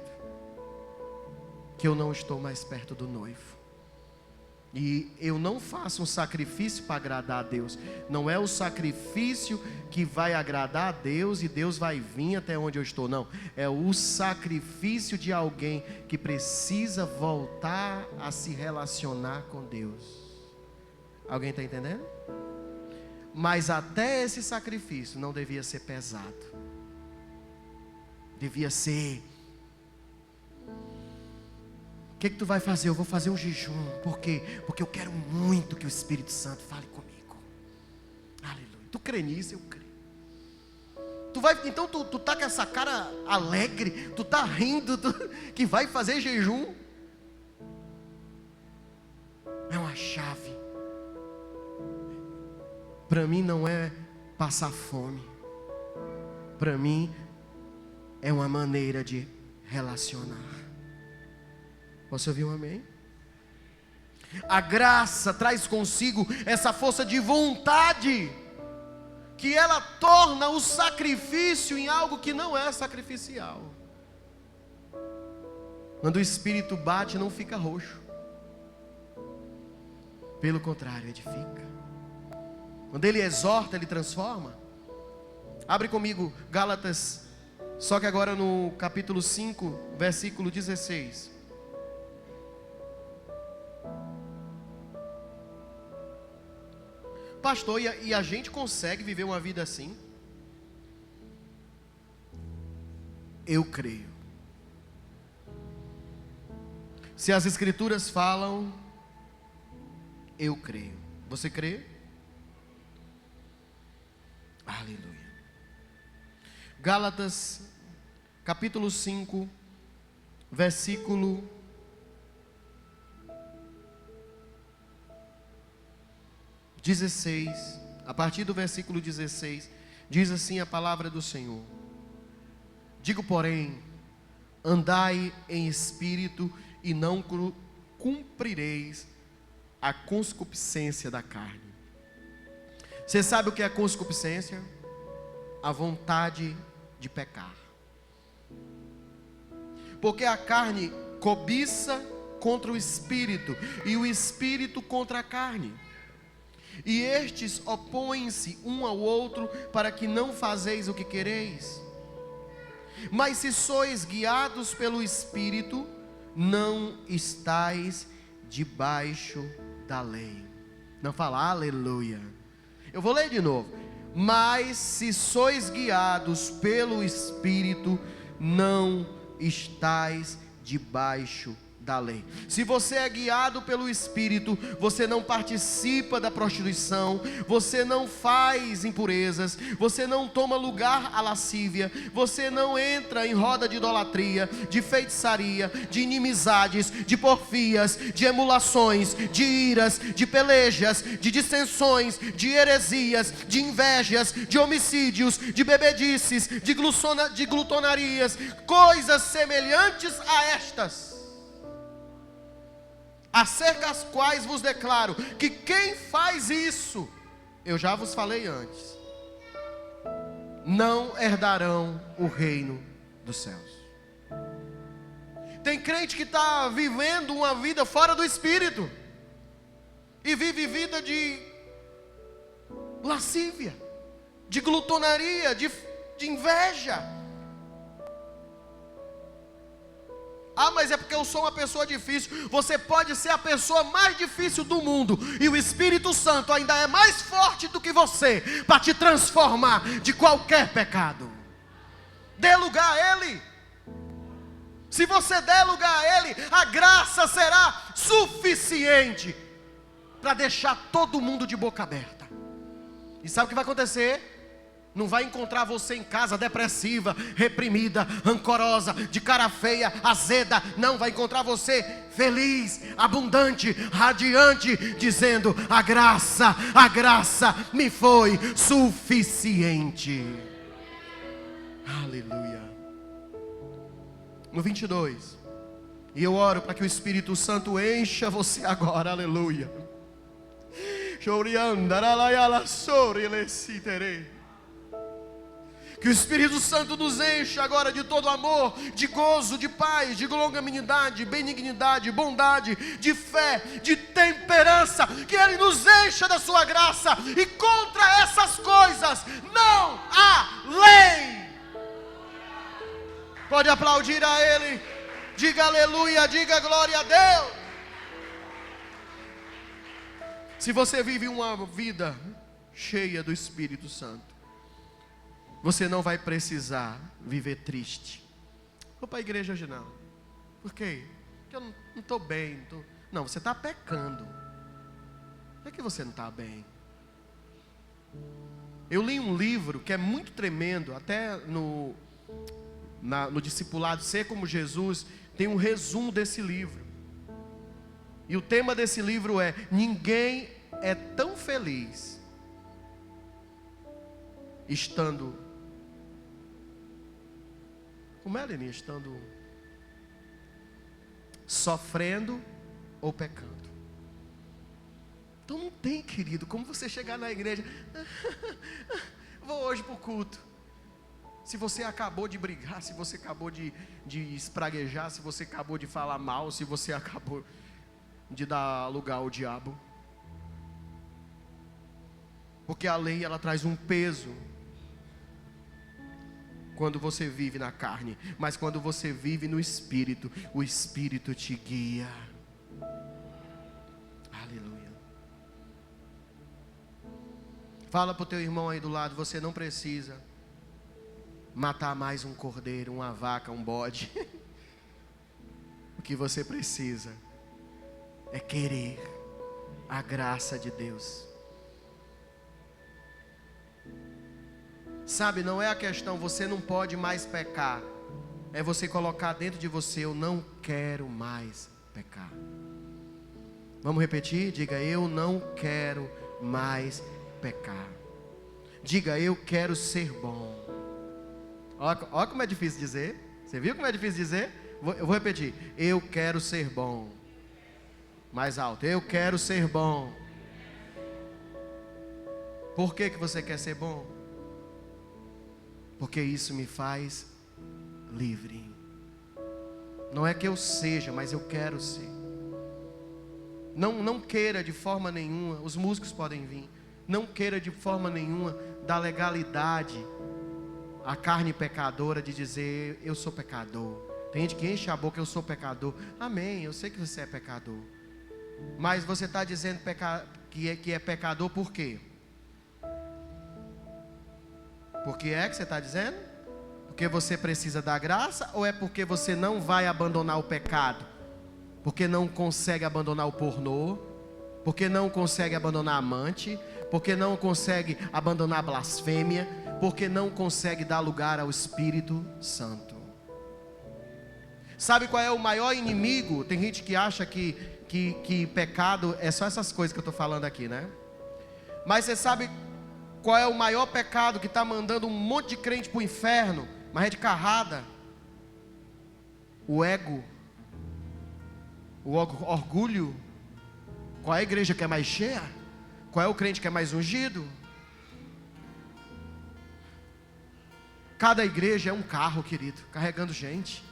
que eu não estou mais perto do noivo. E eu não faço um sacrifício para agradar a Deus. Não é o sacrifício que vai agradar a Deus e Deus vai vir até onde eu estou. Não, é o sacrifício de alguém que precisa voltar a se relacionar com Deus. Alguém está entendendo? Mas até esse sacrifício não devia ser pesado. Devia ser: o que tu vai fazer? Eu vou fazer um jejum. Por quê? Porque eu quero muito que o Espírito Santo fale comigo. Aleluia. Tu crê nisso? Eu creio. Então tu tá com essa cara alegre, tu tá rindo, que vai fazer jejum. É uma chave. Para mim não é passar fome. Para mim é uma maneira de relacionar. Posso ouvir um amém? A graça traz consigo essa força de vontade, que ela torna o sacrifício em algo que não é sacrificial. Quando o Espírito bate, não fica roxo. Pelo contrário, edifica. Quando ele exorta, ele transforma. Abre comigo Gálatas, só que agora no capítulo 5, versículo 16. Pastor, e a gente consegue viver uma vida assim? Eu creio. Se as Escrituras falam, eu creio. Você crê? Aleluia. Gálatas, capítulo 5, versículo 16. A partir do versículo 16, diz assim a palavra do Senhor: digo, porém, andai em espírito e não cumprireis a concupiscência da carne. Você sabe o que é concupiscência? A vontade de pecar. Porque a carne cobiça contra o espírito, e o espírito contra a carne. E estes opõem-se um ao outro, para que não fazeis o que quereis. Mas se sois guiados pelo Espírito, não estáis debaixo da lei. Não fala aleluia. Eu vou ler de novo. Mas se sois guiados pelo Espírito, não estáis debaixo da lei. Se você é guiado pelo Espírito, você não participa da prostituição, você não faz impurezas, você não toma lugar à lascívia, você não entra em roda de idolatria, de feitiçaria, de inimizades, de porfias, de emulações, de iras, de pelejas, de dissensões, de heresias, de invejas, de homicídios, de bebedices, de glutonarias, coisas semelhantes a estas, acerca das quais vos declaro que quem faz isso, eu já vos falei antes, não herdarão o reino dos céus. Tem crente que está vivendo uma vida fora do Espírito, e vive vida de lascívia, de glutonaria, de inveja. Ah, mas é porque eu sou uma pessoa difícil. Você pode ser a pessoa mais difícil do mundo, e o Espírito Santo ainda é mais forte do que você, para te transformar de qualquer pecado. Dê lugar a Ele. Se você der lugar a Ele, a graça será suficiente para deixar todo mundo de boca aberta. E sabe o que vai acontecer? Não vai encontrar você em casa depressiva, reprimida, rancorosa, de cara feia, azeda. Não, vai encontrar você feliz, abundante, radiante, dizendo: a graça me foi suficiente. Aleluia. No 22, e eu oro para que o Espírito Santo encha você agora, aleluia. Que o Espírito Santo nos encha agora de todo amor, de gozo, de paz, de longanimidade, benignidade, bondade, de fé, de temperança. Que Ele nos encha da sua graça, e contra essas coisas não há lei. Pode aplaudir a Ele, diga aleluia, diga glória a Deus. Se você vive uma vida cheia do Espírito Santo, você não vai precisar viver triste. Vou para a igreja hoje não. Por quê? Porque eu não estou bem. Não, você está pecando. Não é que você não está bem. Eu li um livro que é muito tremendo. Até no discipulado Ser Como Jesus, tem um resumo desse livro. E o tema desse livro é: ninguém é tão feliz estando... Como é, Leninha? Estando sofrendo ou pecando. Então não tem, querido, como você chegar na igreja, vou hoje para o culto. Se você acabou de brigar, se você acabou de espraguejar, se você acabou de falar mal, se você acabou de dar lugar ao diabo. Porque a lei, ela traz um peso quando você vive na carne, mas quando você vive no Espírito, o Espírito te guia. Aleluia. Fala para o teu irmão aí do lado: você não precisa matar mais um cordeiro, uma vaca, um bode. O que você precisa é querer a graça de Deus. Sabe, não é a questão, você não pode mais pecar. É você colocar dentro de você, eu não quero mais pecar. Vamos repetir? Diga, eu não quero mais pecar. Diga, eu quero ser bom. Olha como é difícil dizer. Você viu como é difícil dizer? Eu vou repetir. Eu quero ser bom. Mais alto. Eu quero ser bom. Por que você quer ser bom? Porque isso me faz livre. Não é que eu seja, mas eu quero ser. Não queira de forma nenhuma, os músicos podem vir. Não queira de forma nenhuma da legalidade a carne pecadora de dizer eu sou pecador. Tem gente que enche a boca, eu sou pecador. Amém, eu sei que você é pecador. Mas você está dizendo que é pecador por quê? Por que é que você está dizendo? Porque você precisa da graça? Ou é porque você não vai abandonar o pecado? Porque não consegue abandonar o pornô? Porque não consegue abandonar a amante? Porque não consegue abandonar a blasfêmia? Porque não consegue dar lugar ao Espírito Santo? Sabe qual é o maior inimigo? Tem gente que acha que pecado é só essas coisas que eu estou falando aqui, né? Mas você sabe qual é o maior pecado que está mandando um monte de crente para o inferno? Mas é de carrada. O ego. O orgulho. Qual é a igreja que é mais cheia? Qual é o crente que é mais ungido? Cada igreja é um carro, querido, carregando gente.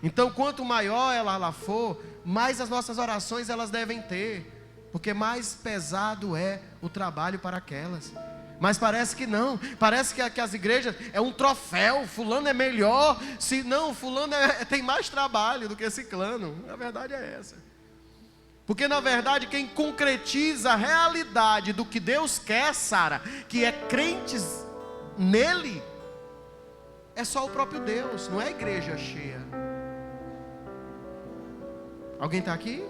Então, quanto maior ela for, mais as nossas orações elas devem ter. Porque mais pesado é o trabalho para aquelas. Mas parece que não. Parece que as igrejas é um troféu. Fulano é melhor. Se não, fulano tem mais trabalho do que ciclano. A verdade é essa. Porque na verdade quem concretiza a realidade do que Deus quer, Sara, que é crentes nele, é só o próprio Deus. Não é a igreja cheia. Alguém está aqui?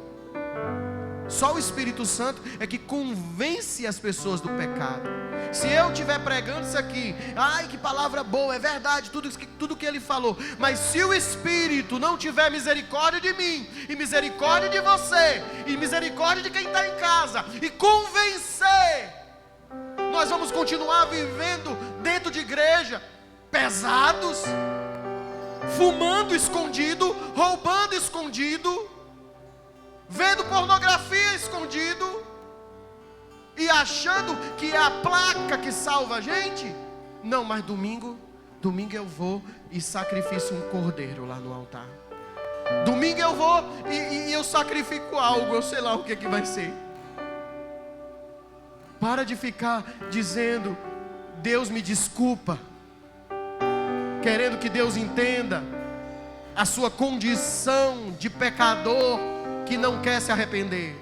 Só o Espírito Santo é que convence as pessoas do pecado. Se eu estiver pregando isso aqui, ai que palavra boa, é verdade, tudo que ele falou. Mas se o Espírito não tiver misericórdia de mim, e misericórdia de você, e misericórdia de quem está em casa, e convencer, nós vamos continuar vivendo dentro de igreja, pesados, fumando escondido, roubando escondido, vendo pornografia escondido e achando que é a placa que salva a gente. Não, mas domingo eu vou e sacrifico um cordeiro lá no altar. Domingo eu vou e eu sacrifico algo, eu sei lá o que vai ser. Para de ficar dizendo, Deus me desculpa, querendo que Deus entenda a sua condição de pecador que não quer se arrepender.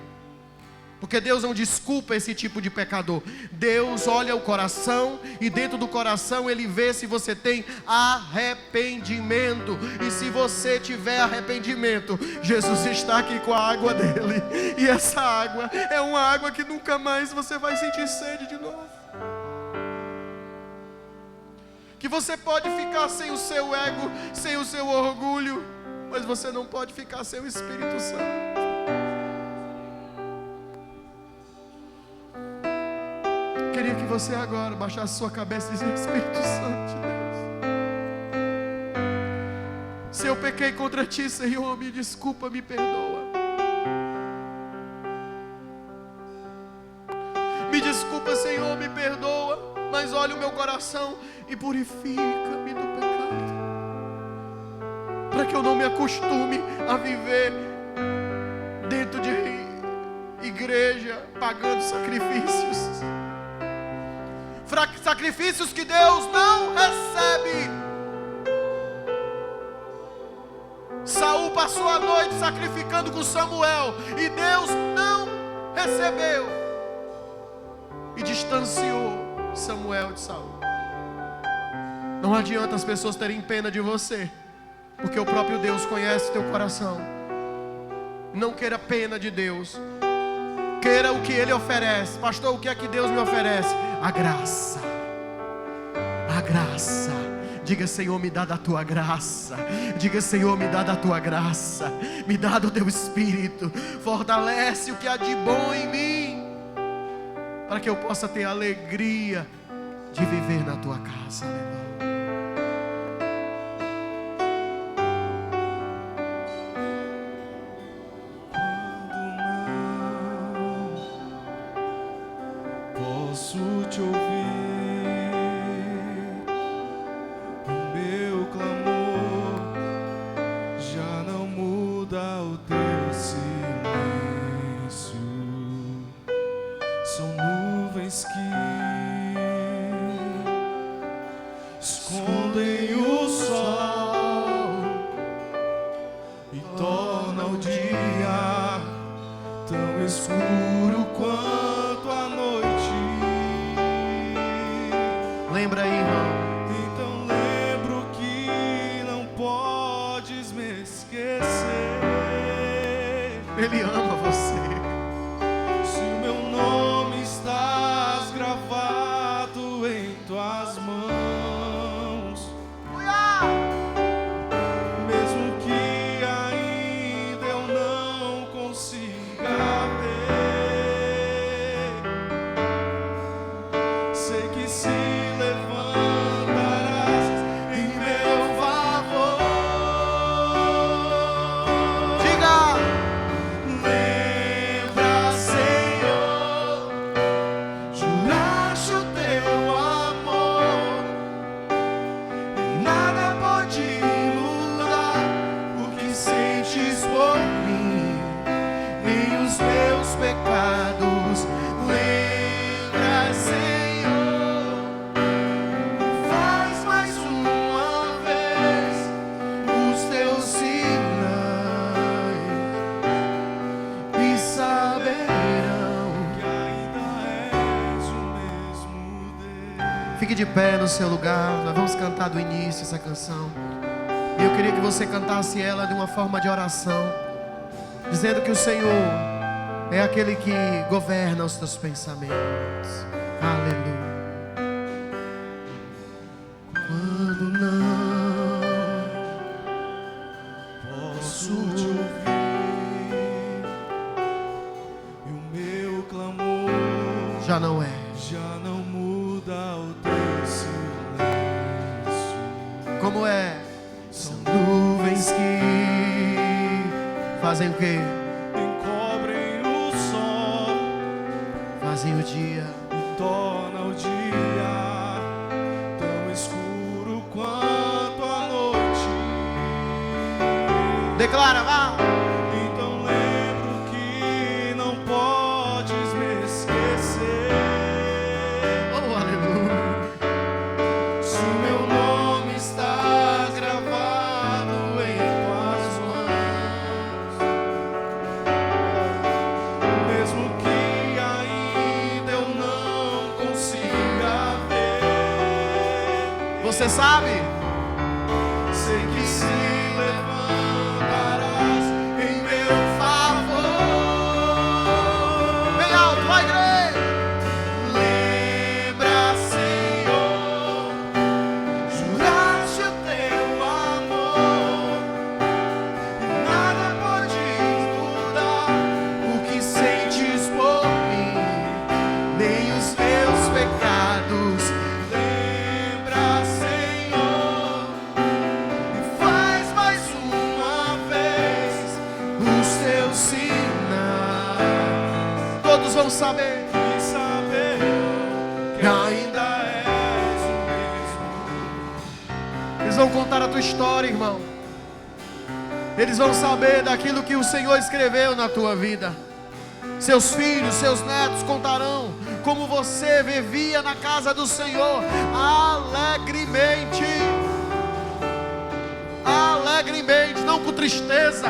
Porque Deus não desculpa esse tipo de pecador. Deus olha o coração e dentro do coração Ele vê se você tem arrependimento. E se você tiver arrependimento, Jesus está aqui com a água dele. E essa água é uma água que nunca mais você vai sentir sede de novo. Que você pode ficar sem o seu ego, sem o seu orgulho, mas você não pode ficar sem o Espírito Santo. Queria que você agora baixasse sua cabeça e dissesse, Espírito Santo de Deus, se eu pequei contra ti, Senhor, me desculpa, me perdoa. Me desculpa, Senhor, me perdoa, mas olha o meu coração e purifica-me do pecado, para que eu não me acostume a viver dentro de igreja, pagando sacrifícios. Sacrifícios que Deus não recebe. Saul passou a noite sacrificando com Samuel e Deus não recebeu e distanciou Samuel de Saul. Não adianta as pessoas terem pena de você, porque o próprio Deus conhece teu coração. Não queira pena de Deus. Queira o que Ele oferece. Pastor, o que é que Deus me oferece? A graça. A graça. Diga: Senhor, me dá da tua graça. Diga: Senhor, me dá da tua graça. Me dá do teu Espírito. Fortalece o que há de bom em mim, para que eu possa ter a alegria de viver na tua casa. Aleluia. Posso te ouvir, o meu clamor já não muda o teu silêncio. São nuvens que escondem o sol e tornam o dia tão escuro quanto a noite. Lembra aí, irmão. Então lembro que não podes me esquecer. Ele ama você. Se o meu nome estás gravado em tuas mãos, mesmo que ainda eu não consiga ver, sei que se levantarás em meu favor. Diga: Lembra, Senhor, juraste o teu amor, e nada pode mudar o que sentes por mim, nem os meus pecados. Lembra, Senhor, faz mais uma vez os teus sinais e saberão que ainda és o mesmo Deus. Fique de pé no seu lugar. Nós vamos cantar do início essa canção. E eu queria que você cantasse ela de uma forma de oração, dizendo que o Senhor é aquele que governa os teus pensamentos. Aleluia. Quando não Posso te ouvir, e o meu clamor já não é. já não muda o teu silêncio. Como é? São nuvens que fazem o quê? Encobrem o sol Fazem o dia. e torna o dia tão escuro quanto a noite. Declara, vá. Então lembro que não podes me esquecer. Oh, aleluia. Se o meu nome está gravado em tuas mãos, mesmo que ainda eu não consiga ver, Você sabe? sei que se levantarás em meu favor. Bem alto, vai, igreja. Lembra, Senhor, juraste o teu amor, e nada pode mudar o que sentes por mim, nem os meus pecados. Lembra, Senhor, e faz mais uma vez os teus sinais. Todos vão saber. E saber que ainda és o mesmo. Eles vão contar a tua história, irmão. Eles vão saber daquilo que o Senhor escreveu na tua vida. Seus filhos, seus netos contarão como você vivia na casa do Senhor alegremente. Alegremente, não com tristeza,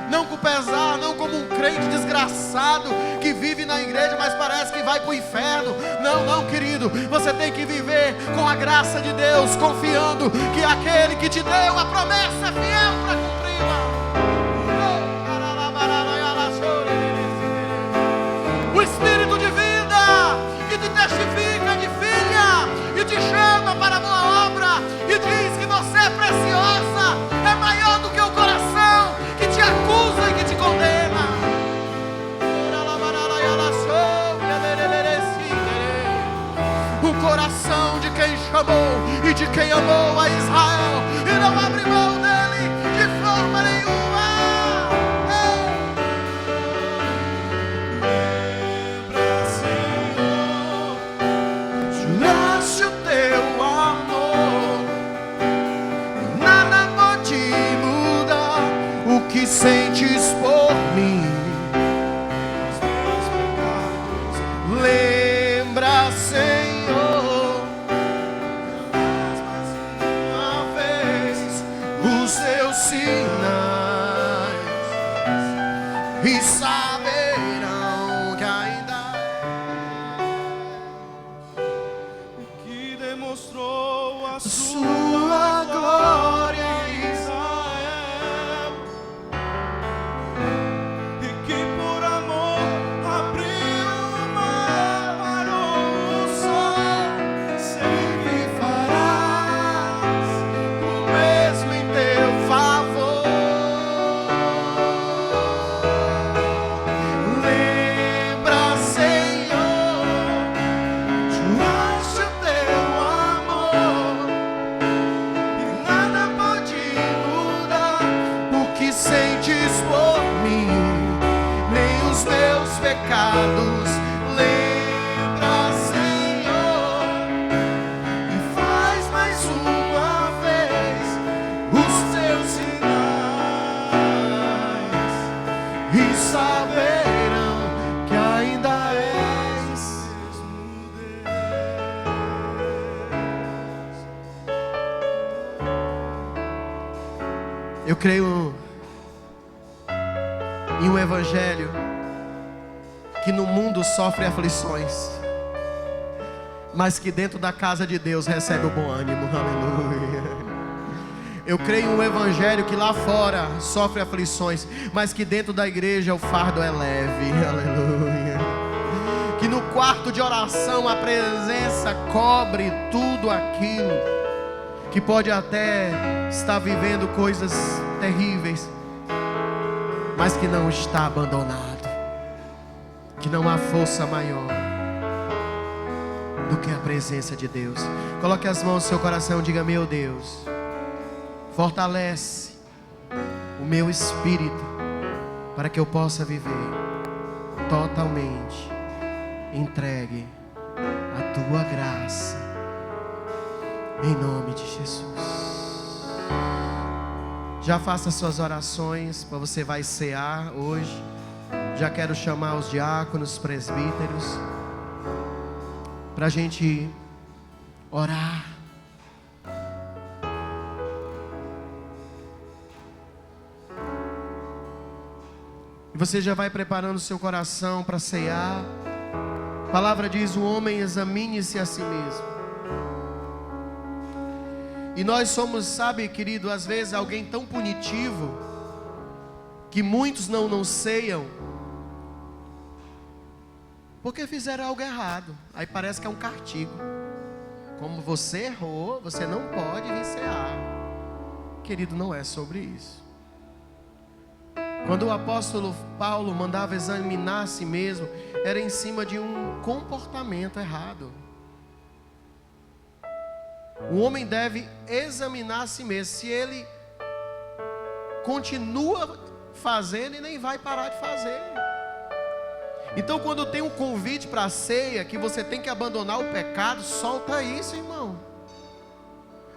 não com pesar, não como um crente desgraçado que vive na igreja, mas parece que vai para o inferno. Não, não, querido, você tem que viver com a graça de Deus, confiando que aquele que te deu a promessa é fiel para cumpri-la. O sentes por mim. Lembra, Senhor, mais uma vez os teus sinais e saberão que ainda que demonstrou a sua glória em Israel, e que por amor abriu o mar, parou o sol, sempre farás o mesmo em teu favor. Lembra, Senhor, juraste o teu amor e nada pode mudar o que sentes por mim, nem os meus pecados. Lembra, Senhor, e faz mais uma vez os teus sinais e saberão que ainda és Eu creio em um evangelho que no mundo sofre aflições, mas que dentro da casa de Deus recebe o bom ânimo. Aleluia. Eu creio em um evangelho que lá fora sofre aflições, mas que dentro da igreja o fardo é leve. Aleluia. Que no quarto de oração a presença cobre tudo aquilo que pode até estar vivendo coisas terríveis, mas que não está abandonado, que não há força maior do que a presença de Deus. Coloque as mãos no seu coração e diga: meu Deus, fortalece o meu espírito para que eu possa viver totalmente entregue à tua graça, em nome de Jesus. Já faça suas orações, para você vai cear hoje. Já quero chamar os diáconos, presbíteros, para a gente orar. E você já vai preparando o seu coração para cear. A palavra diz: o homem examine-se a si mesmo. E nós somos, sabe, querido, às vezes alguém tão punitivo que muitos não ceiam porque fizeram algo errado. Aí parece que é um castigo. Como você errou, você não pode vir cear. Querido, não é sobre isso. Quando o apóstolo Paulo mandava examinar a si mesmo, era em cima de um comportamento errado. O homem deve examinar a si mesmo. Se ele continua fazendo, ele nem vai parar de fazer. Então, quando tem um convite para a ceia, que você tem que abandonar o pecado, solta isso, irmão.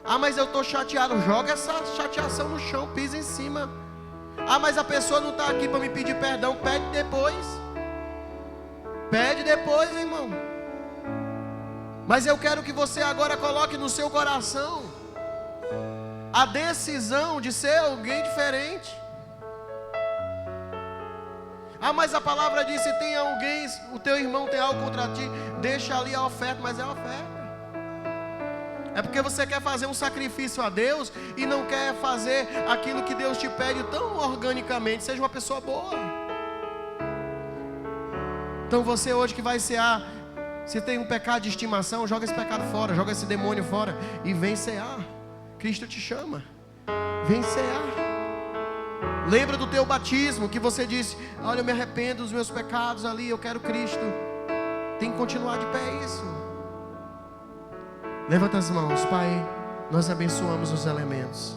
Ah, mas eu estou chateado. Joga essa chateação no chão, pisa em cima. Ah, mas a pessoa não está aqui para me pedir perdão. Pede depois. Pede depois, irmão. Mas eu quero que você agora coloque no seu coração a decisão de ser alguém diferente. Ah, mas a palavra diz: se tem alguém, o teu irmão tem algo contra ti, deixa ali a oferta. Mas é a oferta. É porque você quer fazer um sacrifício a Deus e não quer fazer aquilo que Deus te pede tão organicamente. Seja uma pessoa boa. Então você hoje que vai cear, se tem um pecado de estimação, joga esse pecado fora, joga esse demônio fora e vem cear. Cristo te chama, vem cear. Lembra do teu batismo, que você disse: olha, eu me arrependo dos meus pecados ali, eu quero Cristo. Tem que continuar de pé isso. Levanta as mãos. Pai, nós abençoamos os elementos,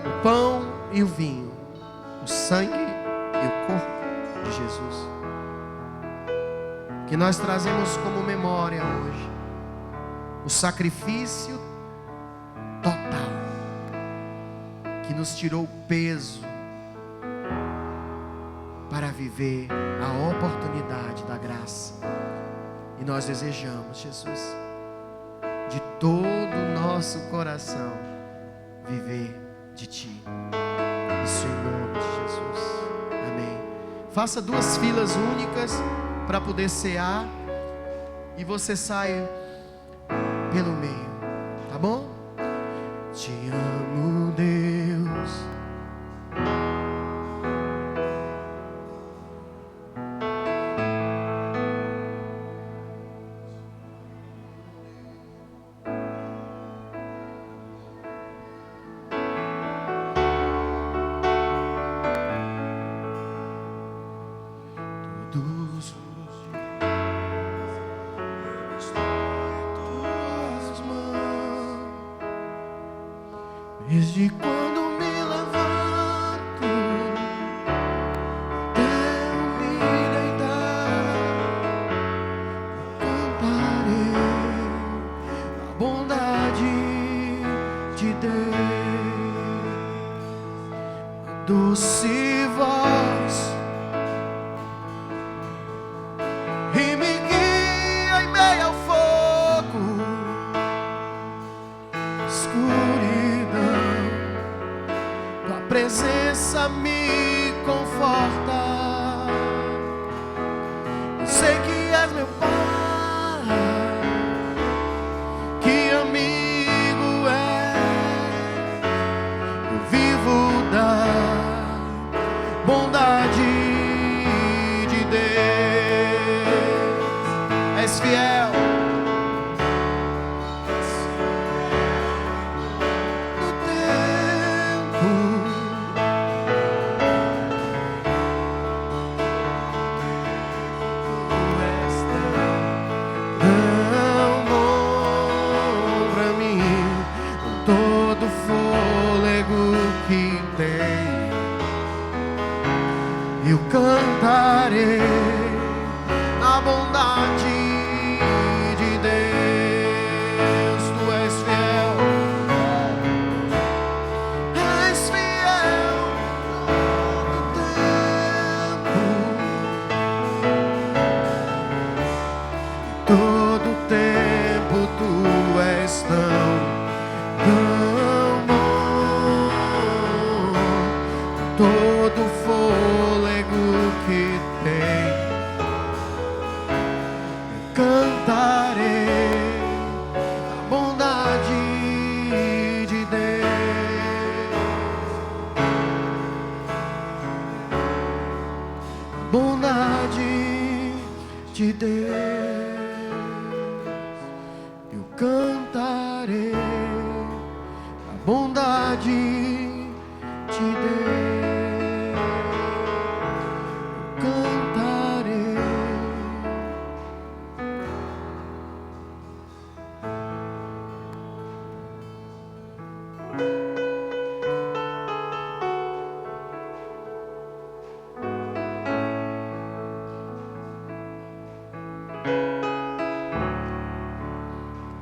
o pão e o vinho, o sangue e o corpo de Jesus, que nós trazemos como memória hoje o sacrifício total que nos tirou o peso para viver a oportunidade da graça. E nós desejamos, Jesus, de todo o nosso coração, viver de Ti. Isso em nome de Jesus. Amém. Faça 2 filas únicas para poder cear. E você sai pelo meio. Tá bom? Te amo, Deus. Todos os dias estou em tuas mãos. Desde quando me levanto até eu me deitar, cantarei a bondade de Deus. A doce voz e me guia em meio ao fogo, escuridão. Tua presença me conforta. Eu sei que és meu Pai, que amigo és. Eu vivo da bondade de Deus. És fiel no tempo. Tu és tão bom pra mim, com todo o fôlego que tem. Eu cantarei a bondade de Deus. Tu és fiel, és fiel no tempo. Todo tempo tu és tão bom. Todo fôlego que tem, cantarei a bondade de Deus. Bondade de Deus. Eu cantarei a bondade de Deus. Eu cantarei.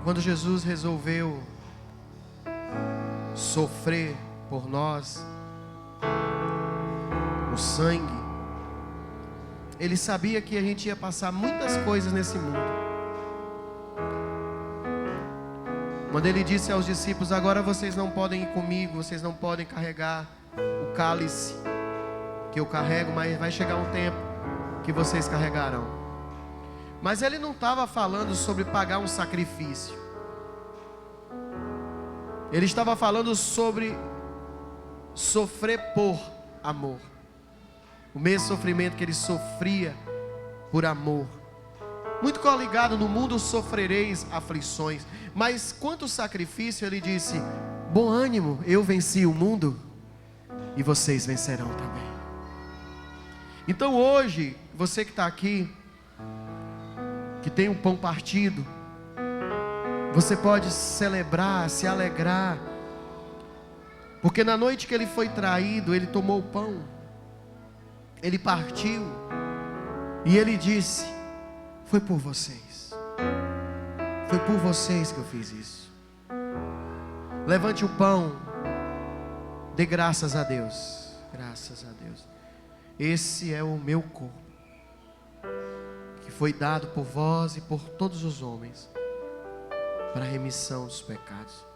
Quando Jesus resolveu sofrer por nós, o sangue, Ele sabia que a gente ia passar muitas coisas nesse mundo. Quando Ele disse aos discípulos: agora vocês não podem ir comigo, vocês não podem carregar o cálice que eu carrego, mas vai chegar um tempo que vocês carregarão. Mas Ele não estava falando sobre pagar um sacrifício. Ele estava falando sobre sofrer por amor. O mesmo sofrimento que Ele sofria por amor. Muito coligado: no mundo sofrereis aflições. Mas quanto sacrifício, Ele disse: bom ânimo, eu venci o mundo e vocês vencerão também. Então hoje, você que está aqui, que tem um pão partido, você pode celebrar, se alegrar, porque na noite que Ele foi traído, Ele tomou o pão, Ele partiu, e Ele disse: foi por vocês, foi por vocês que eu fiz isso. Levante o pão Dê graças a Deus. Graças a Deus. Esse é o meu corpo, que foi dado por vós e por todos os homens, para a remissão dos pecados.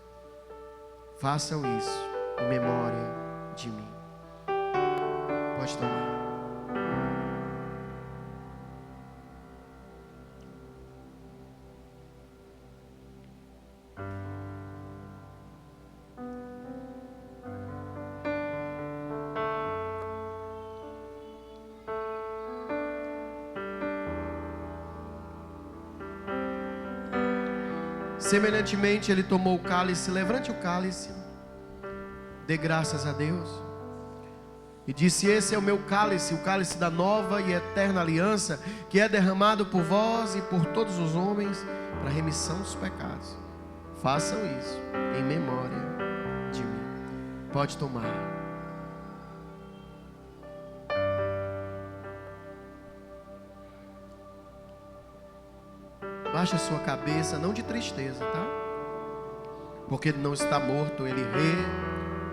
Façam isso em memória de mim. Pode tomar. Semelhantemente, ele tomou o cálice. Levante o cálice, dê graças a Deus, e disse: esse é o meu cálice, o cálice da nova e eterna aliança, que é derramado por vós e por todos os homens, para a remissão dos pecados. Façam isso em memória de mim. Pode tomar. Baixe a sua cabeça, não de tristeza, tá? Porque ele não está morto, ele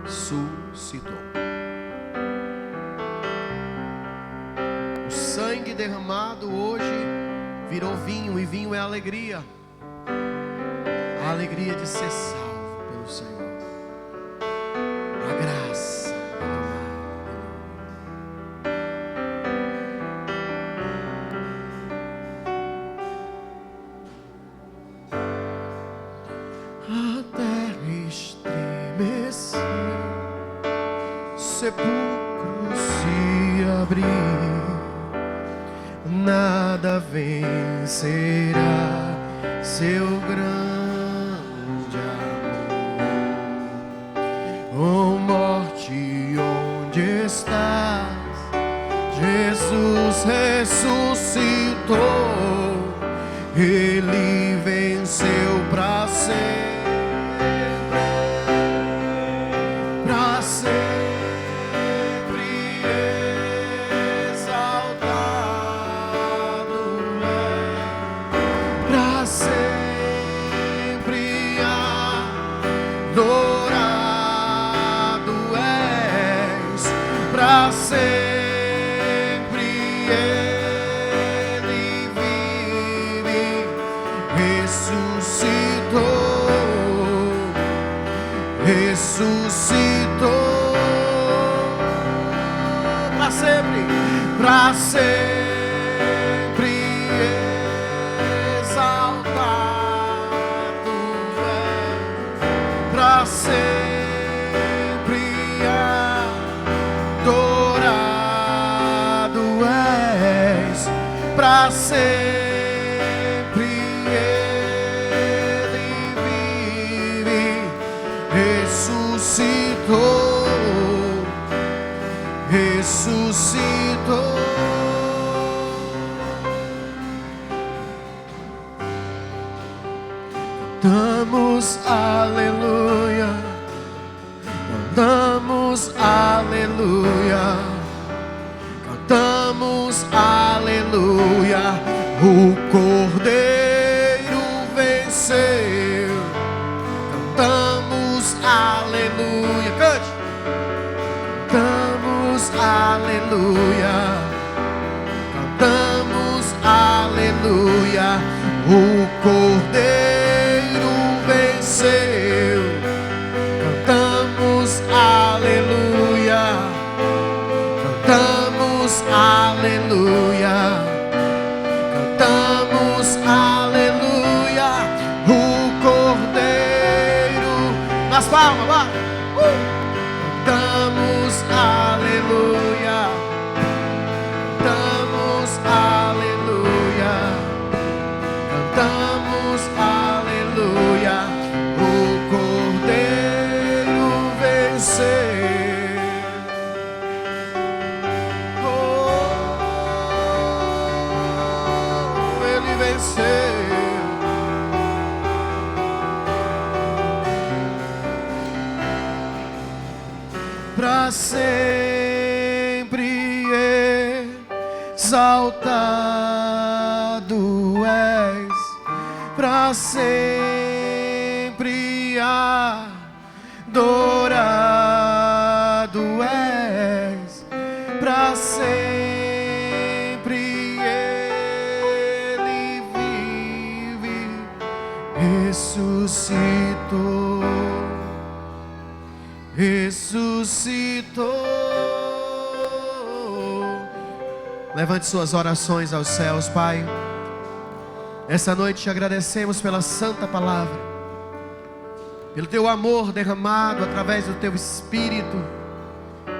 ressuscitou. O sangue derramado hoje virou vinho, e vinho é alegria. A alegria de ser salvo pelo Senhor. A graça. Sepulcro se abrir, nada vencerá seu grande amor. Oh morte, onde estás? Jesus ressuscitou, ele venceu para sempre. Para sempre ele vive, ressuscitou, para sempre exaltado é, para sempre. Para sempre ele vive, ressuscitou. Cantamos aleluia, cantamos aleluia, cantamos aleluia. O Cordeiro venceu. Cantamos aleluia. Cante. Cantamos aleluia. Cantamos aleluia. O Cordeiro venceu. Cantamos aleluia. Cantamos aleluia. Cantamos aleluia. O Cordeiro. Nas palmas, vai. Cantamos aleluia. Cantamos aleluia. Cantamos aleluia. O Cordeiro venceu. Oh, ele venceu. Para sempre exaltado és, para sempre adorado ressuscitou, ressuscitou. Levante suas orações aos céus, Pai. Essa noite te agradecemos pela santa palavra, pelo teu amor derramado através do teu Espírito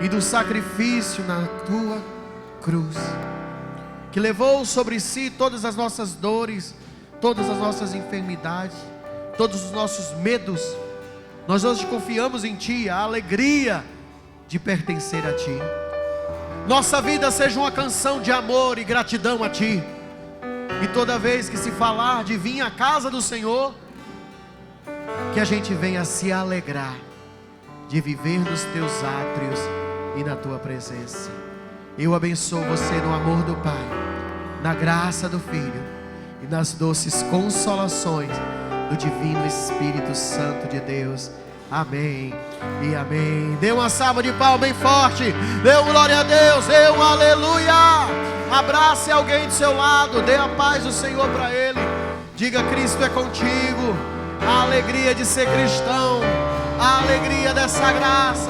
e do sacrifício na tua cruz, que levou sobre si todas as nossas dores, todas as nossas enfermidades, todos os nossos medos. Nós hoje confiamos em Ti, a alegria de pertencer a Ti. Nossa vida seja uma canção de amor e gratidão a Ti. E toda vez que se falar de vir à casa do Senhor, que a gente venha se alegrar de viver nos Teus átrios e na Tua presença. Eu abençoo você no amor do Pai, na graça do Filho e nas doces consolações do Divino Espírito Santo de Deus. Amém e amém. Dê uma salva de palmas bem forte. Dê um glória a Deus. Dê um aleluia. Abrace alguém do seu lado. Dê a paz do Senhor para ele. Diga: Cristo é contigo. A alegria de ser cristão, a alegria dessa graça.